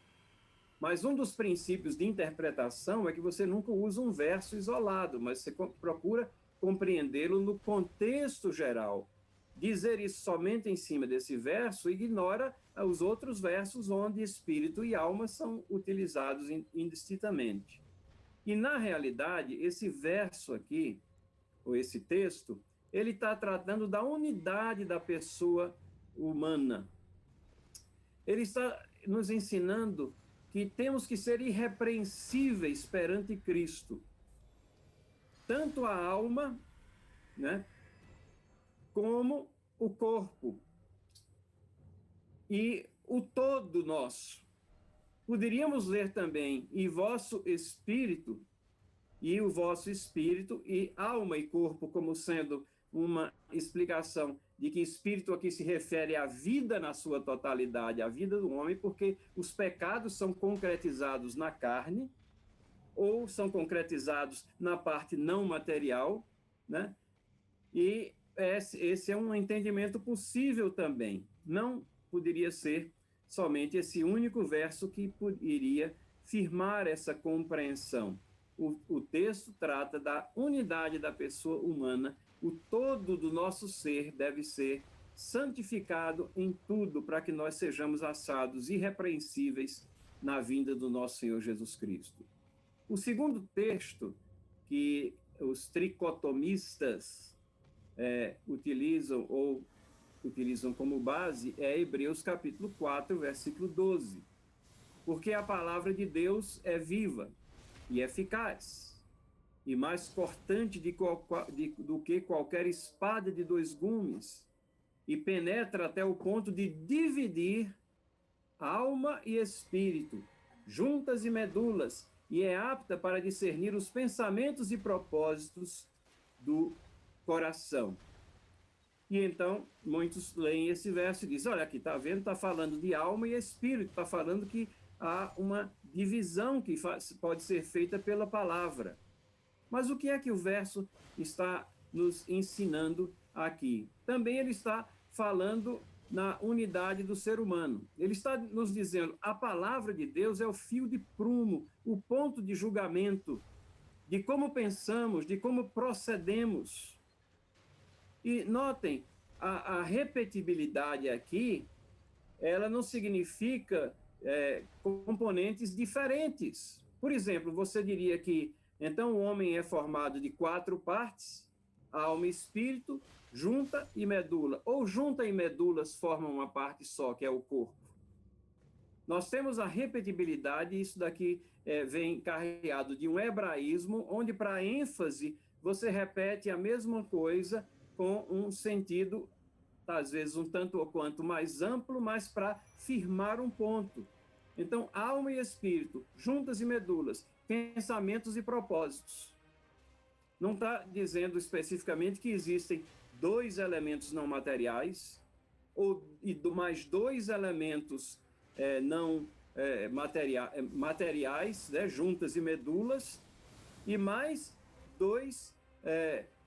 Mas um dos princípios de interpretação é que você nunca usa um verso isolado, mas você procura compreendê-lo no contexto geral. Dizer isso somente em cima desse verso ignora os outros versos onde espírito e alma são utilizados indistintamente. E, na realidade, esse verso aqui, ou esse texto, ele está tratando da unidade da pessoa humana. Ele está nos ensinando que temos que ser irrepreensíveis perante Cristo. Tanto a alma, né, como o corpo. E o todo nosso. Poderíamos ler também, e vosso espírito, e o vosso espírito, e alma e corpo, como sendo uma explicação de que espírito aqui se refere à vida na sua totalidade, à vida do homem, porque os pecados são concretizados na carne, ou são concretizados na parte não material, né? E esse é um entendimento possível também. Não poderia ser somente esse único verso que iria firmar essa compreensão. O texto trata da unidade da pessoa humana. O todo do nosso ser deve ser santificado em tudo para que nós sejamos achados irrepreensíveis na vinda do nosso Senhor Jesus Cristo. O segundo texto que os tricotomistas utilizam como base é Hebreus capítulo 4, versículo 12. Porque a palavra de Deus é viva e eficaz, e mais cortante do que qualquer espada de 2 gumes, e penetra até o ponto de dividir alma e espírito, juntas e medulas, e é apta para discernir os pensamentos e propósitos do coração. E então, muitos leem esse verso e dizem, olha aqui, está vendo? Está falando de alma e espírito, está falando que há uma divisão que pode ser feita pela palavra. Mas o que é que o verso está nos ensinando aqui? Também ele está falando na unidade do ser humano. Ele está nos dizendo, a palavra de Deus é o fio de prumo, o ponto de julgamento, de como pensamos, de como procedemos. E notem a repetibilidade aqui, ela não significa componentes diferentes. Por exemplo, você diria que, então, o homem é formado de 4 partes, alma e espírito, junta e medula. Ou junta e medulas formam uma parte só, que é o corpo. Nós temos a repetibilidade, e isso daqui vem carregado de um hebraísmo, onde, para ênfase, você repete a mesma coisa com um sentido, às vezes, um tanto ou quanto mais amplo, mas para firmar um ponto. Então, alma e espírito, juntas e medulas, pensamentos e propósitos. Não está dizendo especificamente que existem 2 elementos não materiais, e mais 2 elementos não materiais, né, juntas e medulas, e mais 2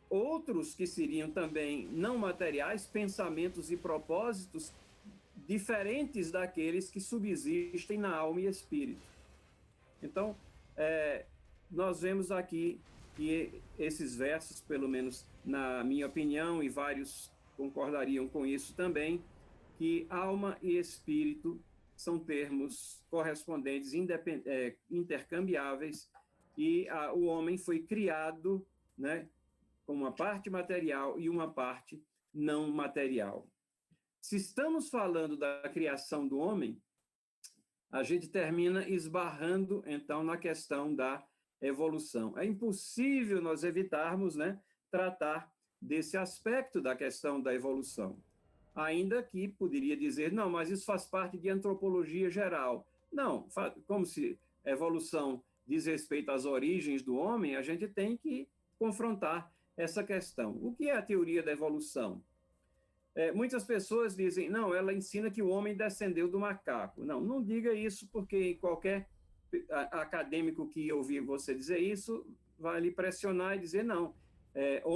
outros que seriam também não materiais, pensamentos e propósitos diferentes daqueles que subsistem na alma e espírito. Então, nós vemos aqui que esses versos, pelo menos na minha opinião, e vários concordariam com isso também, que alma e espírito são termos correspondentes, intercambiáveis, e o homem foi criado, né, com uma parte material e uma parte não material. Se estamos falando da criação do homem, a gente termina esbarrando, então, na questão da evolução. É impossível nós evitarmos, né, tratar desse aspecto da questão da evolução. Ainda que poderia dizer, não, mas isso faz parte de antropologia geral. Não, como se evolução diz respeito às origens do homem, a gente tem que confrontar essa questão. O que é a teoria da evolução? Muitas pessoas dizem, não, ela ensina que o homem descendeu do macaco. Não, não diga isso, porque qualquer acadêmico que ouvir você dizer isso vai lhe pressionar e dizer, não, o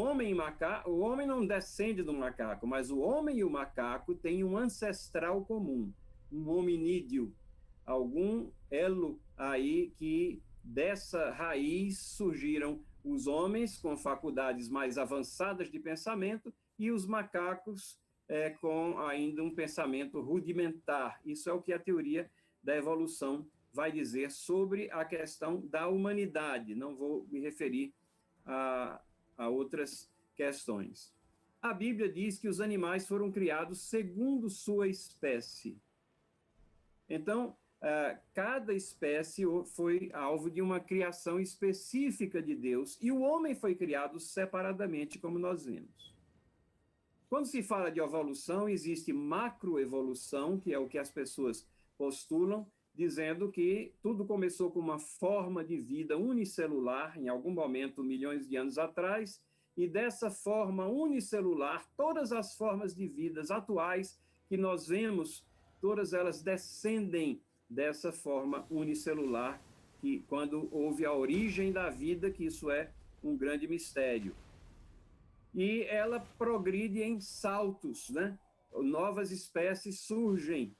homem não descende do macaco, mas o homem e o macaco têm um ancestral comum, um hominídeo, algum elo aí que dessa raiz surgiram os homens com faculdades mais avançadas de pensamento e os macacos com ainda um pensamento rudimentar. Isso é o que a teoria da evolução vai dizer sobre a questão da humanidade. Não vou me referir a outras questões. A Bíblia diz que os animais foram criados segundo sua espécie. Então, cada espécie foi alvo de uma criação específica de Deus, e o homem foi criado separadamente, como nós vimos. Quando se fala de evolução, existe macroevolução, que é o que as pessoas postulam, dizendo que tudo começou com uma forma de vida unicelular, em algum momento, milhões de anos atrás, e dessa forma unicelular, todas as formas de vidas atuais que nós vemos, todas elas descendem dessa forma unicelular, que quando houve a origem da vida, que isso é um grande mistério. E ela progride em saltos, né? Novas espécies surgem.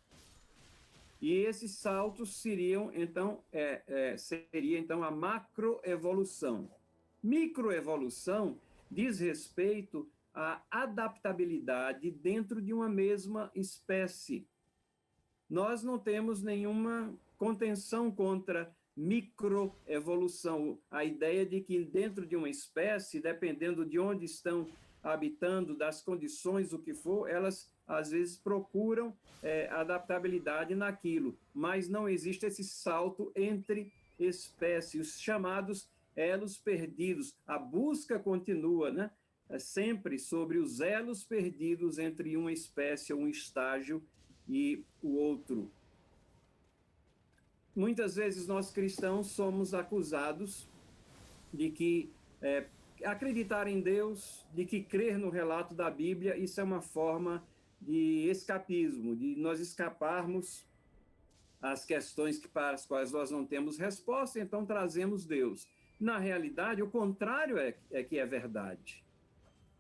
E esses saltos seriam, então, seria, então, a macroevolução. Microevolução diz respeito à adaptabilidade dentro de uma mesma espécie. Nós não temos nenhuma contenção contra microevolução, a ideia de que dentro de uma espécie, dependendo de onde estão habitando, das condições, o que for, elas às vezes procuram adaptabilidade naquilo, mas não existe esse salto entre espécies, os chamados elos perdidos. A busca continua, né? Sempre sobre os elos perdidos entre uma espécie ou um estágio e o outro. Muitas vezes nós cristãos somos acusados de que acreditar em Deus, de que crer no relato da Bíblia, isso é uma forma de escapismo, de nós escaparmos às questões para as quais nós não temos resposta, então trazemos Deus. Na realidade, o contrário é que é verdade.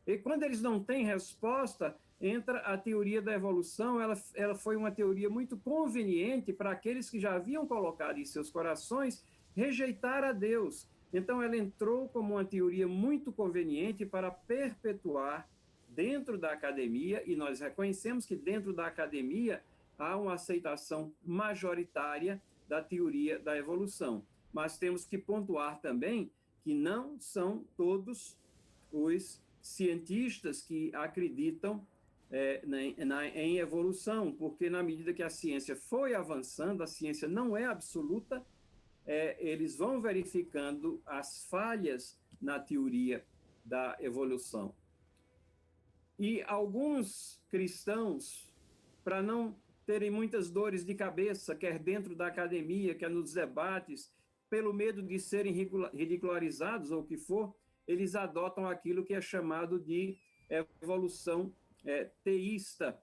E quando eles não têm resposta, entra a teoria da evolução. Ela foi uma teoria muito conveniente para aqueles que já haviam colocado em seus corações rejeitar a Deus. Então, ela entrou como uma teoria muito conveniente para perpetuar dentro da academia, e nós reconhecemos que dentro da academia há uma aceitação majoritária da teoria da evolução. Mas temos que pontuar também que não são todos os cientistas que acreditam em evolução, porque na medida que a ciência foi avançando, a ciência não é absoluta, eles vão verificando as falhas na teoria da evolução. E alguns cristãos, para não terem muitas dores de cabeça, quer dentro da academia, quer nos debates, pelo medo de serem ridicularizados ou o que for, eles adotam aquilo que é chamado de evolução teísta.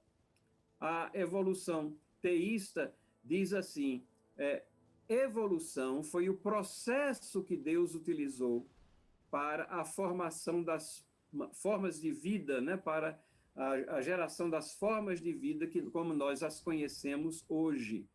A evolução teísta diz assim: evolução foi o processo que Deus utilizou para a formação das formas de vida, né, para a geração das formas de vida que, como nós as conhecemos hoje.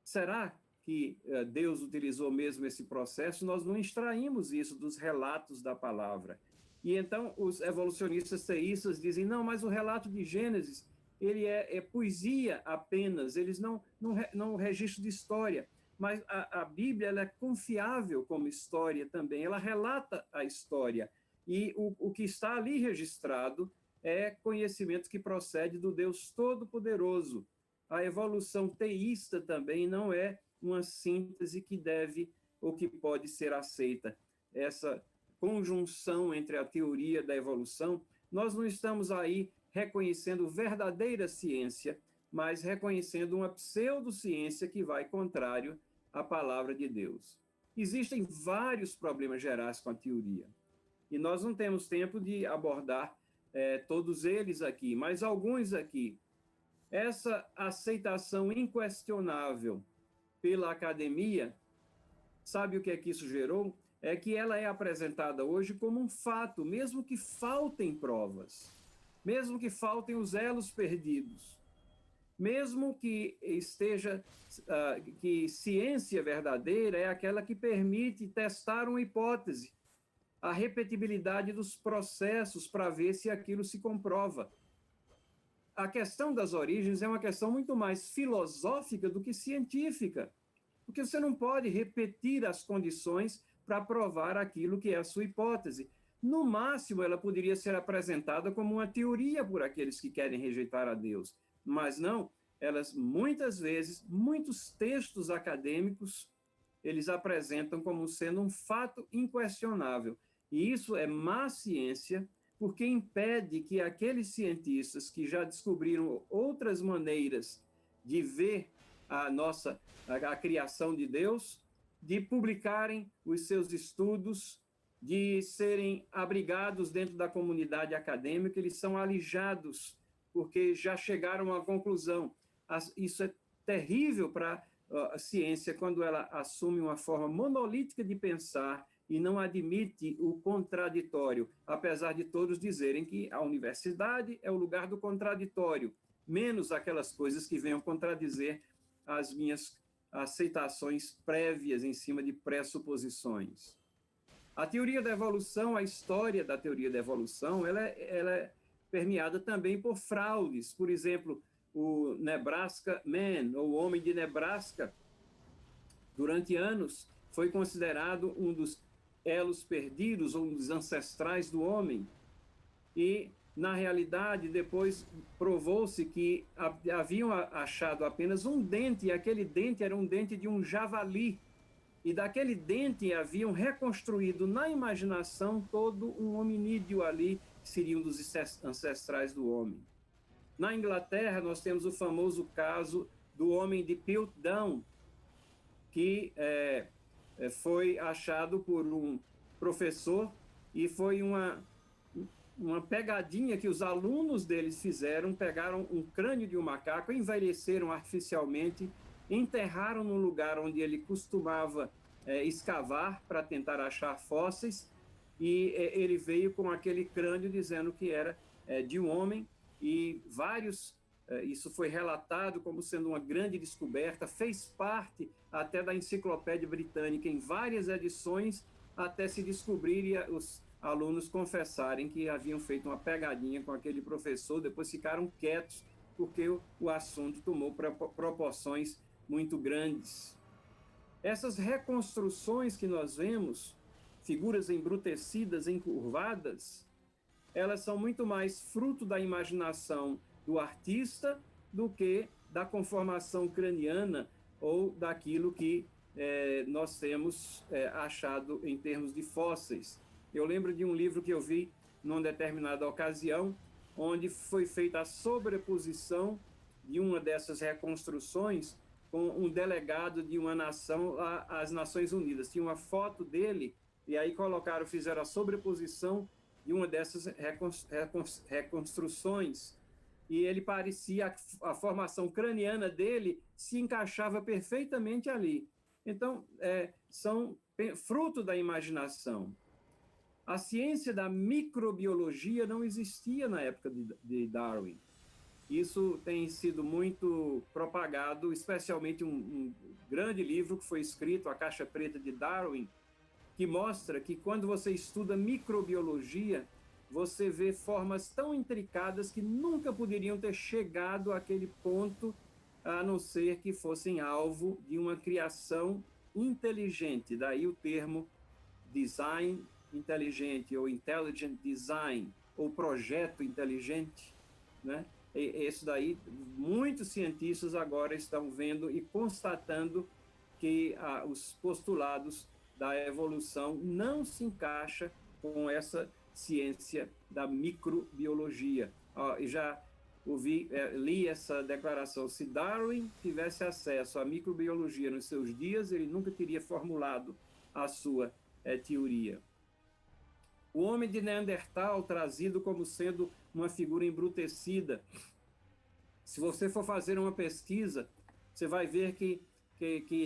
Será que Deus utilizou mesmo esse processo? Nós não extraímos isso dos relatos da palavra. E então os evolucionistas teístas dizem, não, mas o relato de Gênesis, ele é poesia apenas, eles não registro de história. Mas a Bíblia, ela é confiável como história também, ela relata a história. E o que está ali registrado é conhecimento que procede do Deus Todo-Poderoso. A evolução teísta também não é uma síntese que deve ou que pode ser aceita. Essa conjunção entre a teoria da evolução, nós não estamos aí reconhecendo verdadeira ciência, mas reconhecendo uma pseudociência que vai contrário à palavra de Deus. Existem vários problemas gerais com a teoria, e nós não temos tempo de abordar todos eles aqui, mas alguns aqui. Essa aceitação inquestionável pela academia, sabe o que é que isso gerou? É que ela é apresentada hoje como um fato, mesmo que faltem provas, mesmo que faltem os elos perdidos, mesmo que esteja, que ciência verdadeira é aquela que permite testar uma hipótese, a repetibilidade dos processos para ver se aquilo se comprova. A questão das origens é uma questão muito mais filosófica do que científica, porque você não pode repetir as condições para provar aquilo que é a sua hipótese. No máximo, ela poderia ser apresentada como uma teoria por aqueles que querem rejeitar a Deus, mas não, elas muitas vezes, muitos textos acadêmicos, eles apresentam como sendo um fato inquestionável. E isso é má ciência, porque impede que aqueles cientistas que já descobriram outras maneiras de ver a criação de Deus, de publicarem os seus estudos, de serem abrigados dentro da comunidade acadêmica, eles são alijados, porque já chegaram à conclusão. Isso é terrível para a ciência, quando ela assume uma forma monolítica de pensar e não admite o contraditório, apesar de todos dizerem que a universidade é o lugar do contraditório, menos aquelas coisas que venham contradizer as minhas aceitações prévias em cima de pressuposições. A teoria da evolução, a história da teoria da evolução, ela é permeada também por fraudes. Por exemplo, o Nebraska Man, ou o Homem de Nebraska, durante anos, foi considerado um dos elos perdidos, ou um dos ancestrais do homem. E, na realidade, depois provou-se que haviam achado apenas um dente, e aquele dente era um dente de um javali. E daquele dente haviam reconstruído na imaginação todo um hominídeo ali, que seria um dos ancestrais do homem. Na Inglaterra, nós temos o famoso caso do homem de Piltdown, que foi achado por um professor e foi uma pegadinha que os alunos deles fizeram, pegaram um crânio de um macaco, envelheceram artificialmente, enterraram no lugar onde ele costumava escavar para tentar achar fósseis, e ele veio com aquele crânio dizendo que era de um homem, e isso foi relatado como sendo uma grande descoberta, fez parte até da Enciclopédia Britânica em várias edições, até se descobrir alunos confessarem que haviam feito uma pegadinha com aquele professor, depois ficaram quietos, porque o assunto tomou proporções muito grandes. Essas reconstruções que nós vemos, figuras embrutecidas, encurvadas, elas são muito mais fruto da imaginação do artista do que da conformação craniana ou daquilo que nós temos achado em termos de fósseis. Eu lembro de um livro que eu vi numa determinada ocasião, onde foi feita a sobreposição de uma dessas reconstruções com um delegado de uma nação às Nações Unidas. Tinha uma foto dele, e aí fizeram a sobreposição de uma dessas reconstruções, e ele parecia, a formação craniana dele se encaixava perfeitamente ali. Então, são fruto da imaginação. A ciência da microbiologia não existia na época de Darwin. Isso tem sido muito propagado, especialmente um grande livro que foi escrito, A Caixa Preta de Darwin, que mostra que quando você estuda microbiologia, você vê formas tão intricadas que nunca poderiam ter chegado àquele ponto, a não ser que fossem alvo de uma criação inteligente. Daí o termo design inteligente, ou intelligent design, ou projeto inteligente, né? Isso daí, muitos cientistas agora estão vendo e constatando que os postulados da evolução não se encaixam com essa ciência da microbiologia. Já li essa declaração: se Darwin tivesse acesso à microbiologia nos seus dias, ele nunca teria formulado a sua teoria. O homem de Neandertal, trazido como sendo uma figura embrutecida. Se você for fazer uma pesquisa, você vai ver que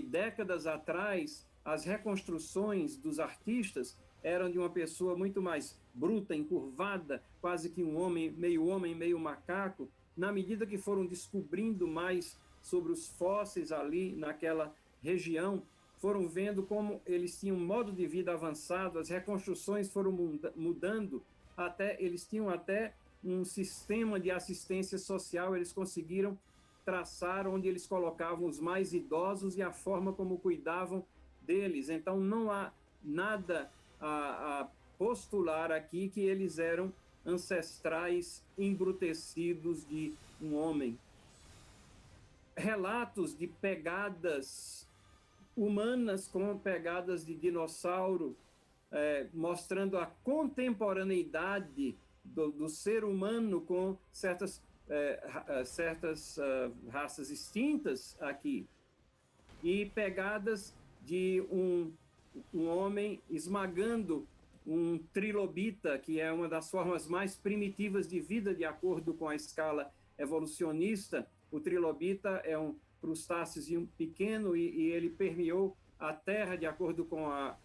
décadas atrás, as reconstruções dos artistas eram de uma pessoa muito mais bruta, encurvada, quase que um homem, meio macaco. Na medida que foram descobrindo mais sobre os fósseis ali naquela região, foram vendo como eles tinham um modo de vida avançado, as reconstruções foram mudando, eles tinham até um sistema de assistência social, eles conseguiram traçar onde eles colocavam os mais idosos e a forma como cuidavam deles. Então, não há nada a postular aqui que eles eram ancestrais embrutecidos de um homem. Relatos de pegadas humanas com pegadas de dinossauro, mostrando a contemporaneidade do ser humano com certas raças extintas aqui. E pegadas de um homem esmagando um trilobita, que é uma das formas mais primitivas de vida, de acordo com a escala evolucionista. O trilobita é um crustáceo pequeno e ele permeou a Terra, de acordo com a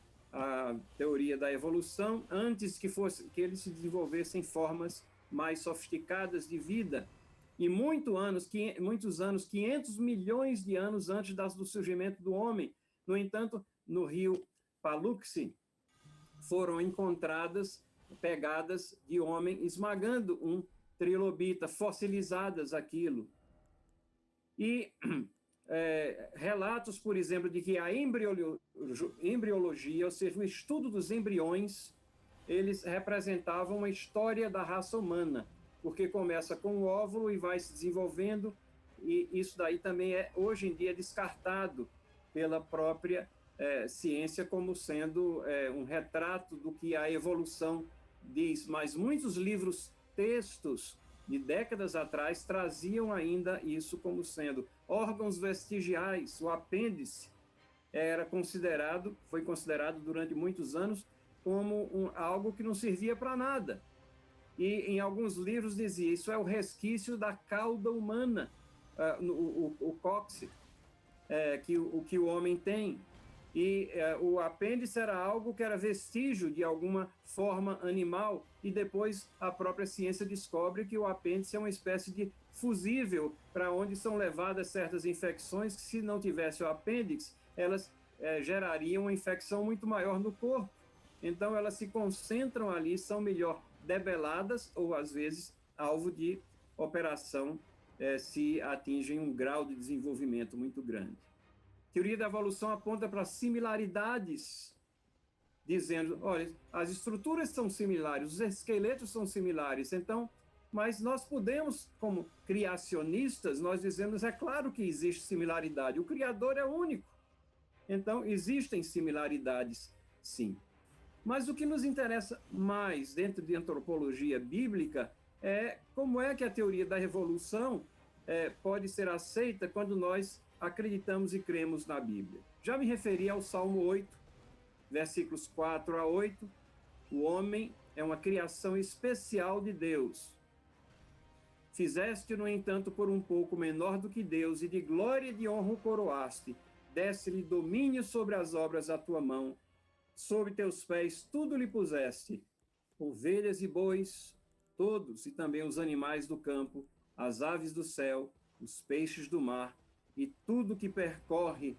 teoria da evolução, antes que eles se desenvolvessem formas mais sofisticadas de vida. E muitos anos, 500 milhões de anos antes do surgimento do homem. No entanto, no rio Paluxy, foram encontradas pegadas de homem esmagando um trilobita, fossilizadas aquilo. E relatos, por exemplo, de que a embriologia, ou seja, o estudo dos embriões, eles representavam uma história da raça humana, porque começa com o óvulo e vai se desenvolvendo, e isso daí também hoje em dia, descartado pela própria ciência como sendo um retrato do que a evolução diz. Mas muitos livros, textos de décadas atrás traziam ainda isso como sendo órgãos vestigiais. O apêndice foi considerado durante muitos anos como algo que não servia para nada. E em alguns livros dizia: isso é o resquício da cauda humana, o cóccix, que o homem tem. E o apêndice era algo que era vestígio de alguma forma animal, e depois a própria ciência descobre que o apêndice é uma espécie de fusível para onde são levadas certas infecções que, se não tivesse o apêndice, elas gerariam uma infecção muito maior no corpo. Então, elas se concentram ali, são melhor debeladas ou, às vezes, alvo de operação se atingem um grau de desenvolvimento muito grande. A teoria da evolução aponta para similaridades, dizendo, olha, as estruturas são similares, os esqueletos são similares, então, mas nós podemos, como criacionistas, nós dizemos, é claro que existe similaridade, o Criador é único, então existem similaridades, sim. Mas o que nos interessa mais dentro de antropologia bíblica é como é que a teoria da evolução pode ser aceita quando nós acreditamos e cremos na Bíblia. Já me referi ao Salmo 8, versículos 4 a 8. O homem é uma criação especial de Deus. Fizeste, no entanto, por um pouco menor do que Deus, e de glória e de honra o coroaste. Desse-lhe domínio sobre as obras da tua mão. Sob teus pés tudo lhe puseste, ovelhas e bois, todos, e também os animais do campo, as aves do céu, os peixes do mar, e tudo que percorre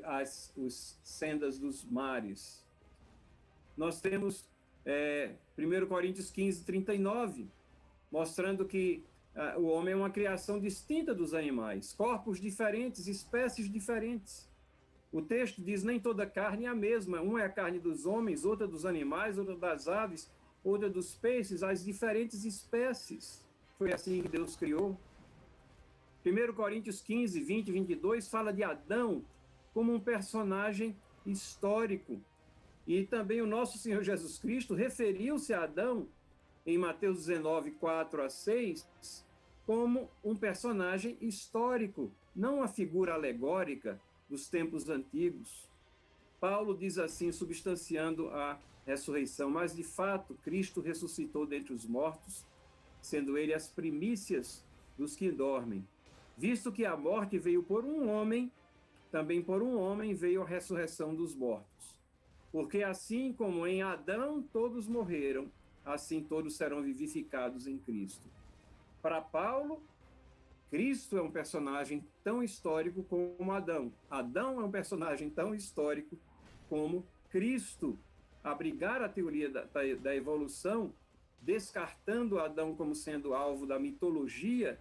as sendas dos mares. Nós temos 1 Coríntios 15, 39, mostrando que o homem é uma criação distinta dos animais, corpos diferentes, espécies diferentes. O texto diz, nem toda carne é a mesma, uma é a carne dos homens, outra dos animais, outra das aves, outra dos peixes, as diferentes espécies. Foi assim que Deus criou. 1 Coríntios 15, 20 e 22 fala de Adão como um personagem histórico. E também o nosso Senhor Jesus Cristo referiu-se a Adão, em Mateus 19, 4 a 6, como um personagem histórico, não uma figura alegórica dos tempos antigos. Paulo diz assim, substanciando a ressurreição, mas de fato Cristo ressuscitou dentre os mortos, sendo ele as primícias dos que dormem. Visto que a morte veio por um homem, também por um homem veio a ressurreição dos mortos. Porque assim como em Adão todos morreram, assim todos serão vivificados em Cristo. Para Paulo, Cristo é um personagem tão histórico como Adão. Adão é um personagem tão histórico como Cristo. Abrigar a teoria da evolução, descartando Adão como sendo alvo da mitologia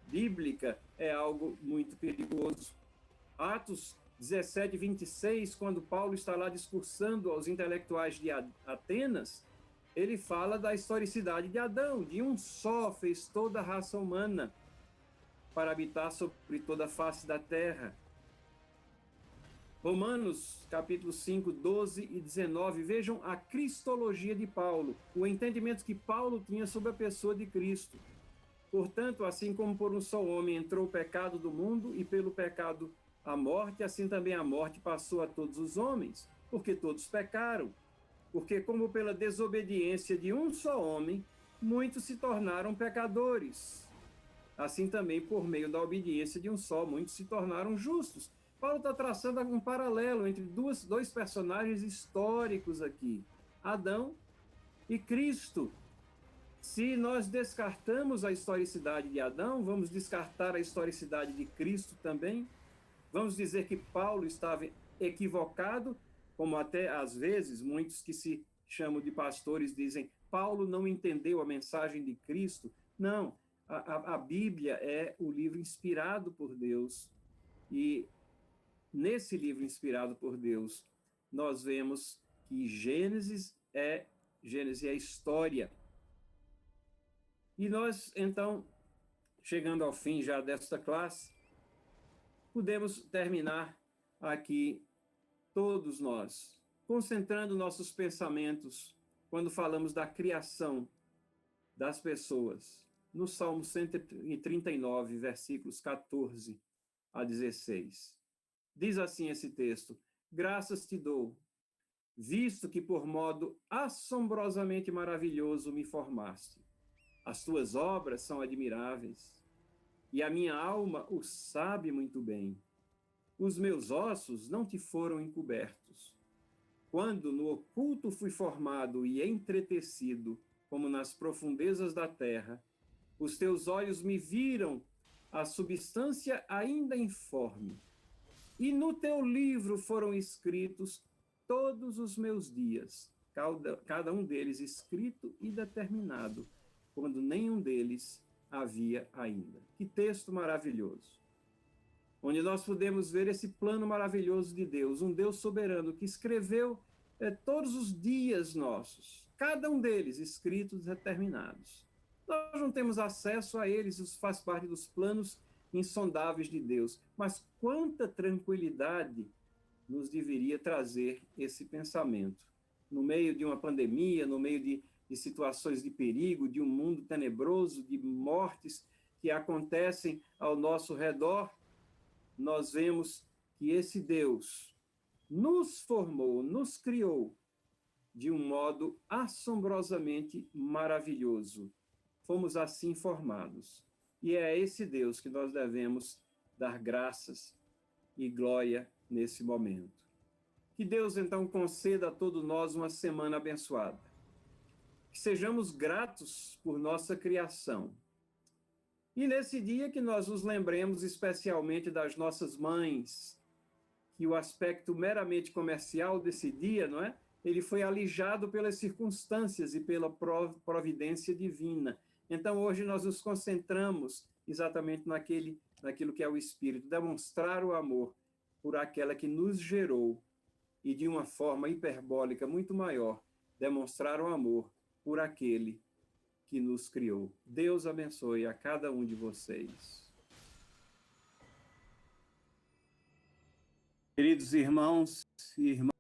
bíblica, é algo muito perigoso. Atos 17, 26, quando Paulo está lá discursando aos intelectuais de Atenas, ele fala da historicidade de Adão, de um só fez toda a raça humana para habitar sobre toda a face da terra. Romanos, capítulo 5, 12 e 19, vejam a cristologia de Paulo, o entendimento que Paulo tinha sobre a pessoa de Cristo. Portanto, assim como por um só homem entrou o pecado do mundo, e pelo pecado a morte, assim também a morte passou a todos os homens, porque todos pecaram. Porque como pela desobediência de um só homem, muitos se tornaram pecadores. Assim também, por meio da obediência de um só, muitos se tornaram justos. Paulo está traçando um paralelo entre dois personagens históricos aqui, Adão e Cristo. Se nós descartamos a historicidade de Adão, vamos descartar a historicidade de Cristo também? Vamos dizer que Paulo estava equivocado, como até às vezes muitos que se chamam de pastores dizem, Paulo não entendeu a mensagem de Cristo? Não. A Bíblia é o livro inspirado por Deus, e nesse livro inspirado por Deus, nós vemos que Gênesis é história. E nós, então, chegando ao fim já desta classe, podemos terminar aqui, todos nós, concentrando nossos pensamentos quando falamos da criação das pessoas, no Salmo 139, versículos 14 a 16. Diz assim esse texto: graças te dou, visto que por modo assombrosamente maravilhoso me formaste. As tuas obras são admiráveis, e a minha alma o sabe muito bem. Os meus ossos não te foram encobertos. Quando no oculto fui formado e entretecido, como nas profundezas da terra, os teus olhos me viram a substância ainda informe. E no teu livro foram escritos todos os meus dias, cada um deles escrito e determinado, quando nenhum deles havia ainda. Que texto maravilhoso! Onde nós podemos ver esse plano maravilhoso de Deus, um Deus soberano que escreveu todos os dias nossos, cada um deles escritos e determinados. Nós não temos acesso a eles, isso faz parte dos planos insondáveis de Deus, mas quanta tranquilidade nos deveria trazer esse pensamento. No meio de uma pandemia, no meio de situações de perigo, de um mundo tenebroso, de mortes que acontecem ao nosso redor, nós vemos que esse Deus nos formou, nos criou de um modo assombrosamente maravilhoso. Fomos assim formados. E é a esse Deus que nós devemos dar graças e glória nesse momento. Que Deus, então, conceda a todos nós uma semana abençoada. Que sejamos gratos por nossa criação. E nesse dia que nós nos lembremos especialmente das nossas mães, que o aspecto meramente comercial desse dia, não é? Ele foi alijado pelas circunstâncias e pela providência divina. Então, hoje nós nos concentramos exatamente naquilo que é o Espírito, demonstrar o amor por aquela que nos gerou e, de uma forma hiperbólica muito maior, demonstrar o amor por aquele que nos criou. Deus abençoe a cada um de vocês. Queridos irmãos e irmãs,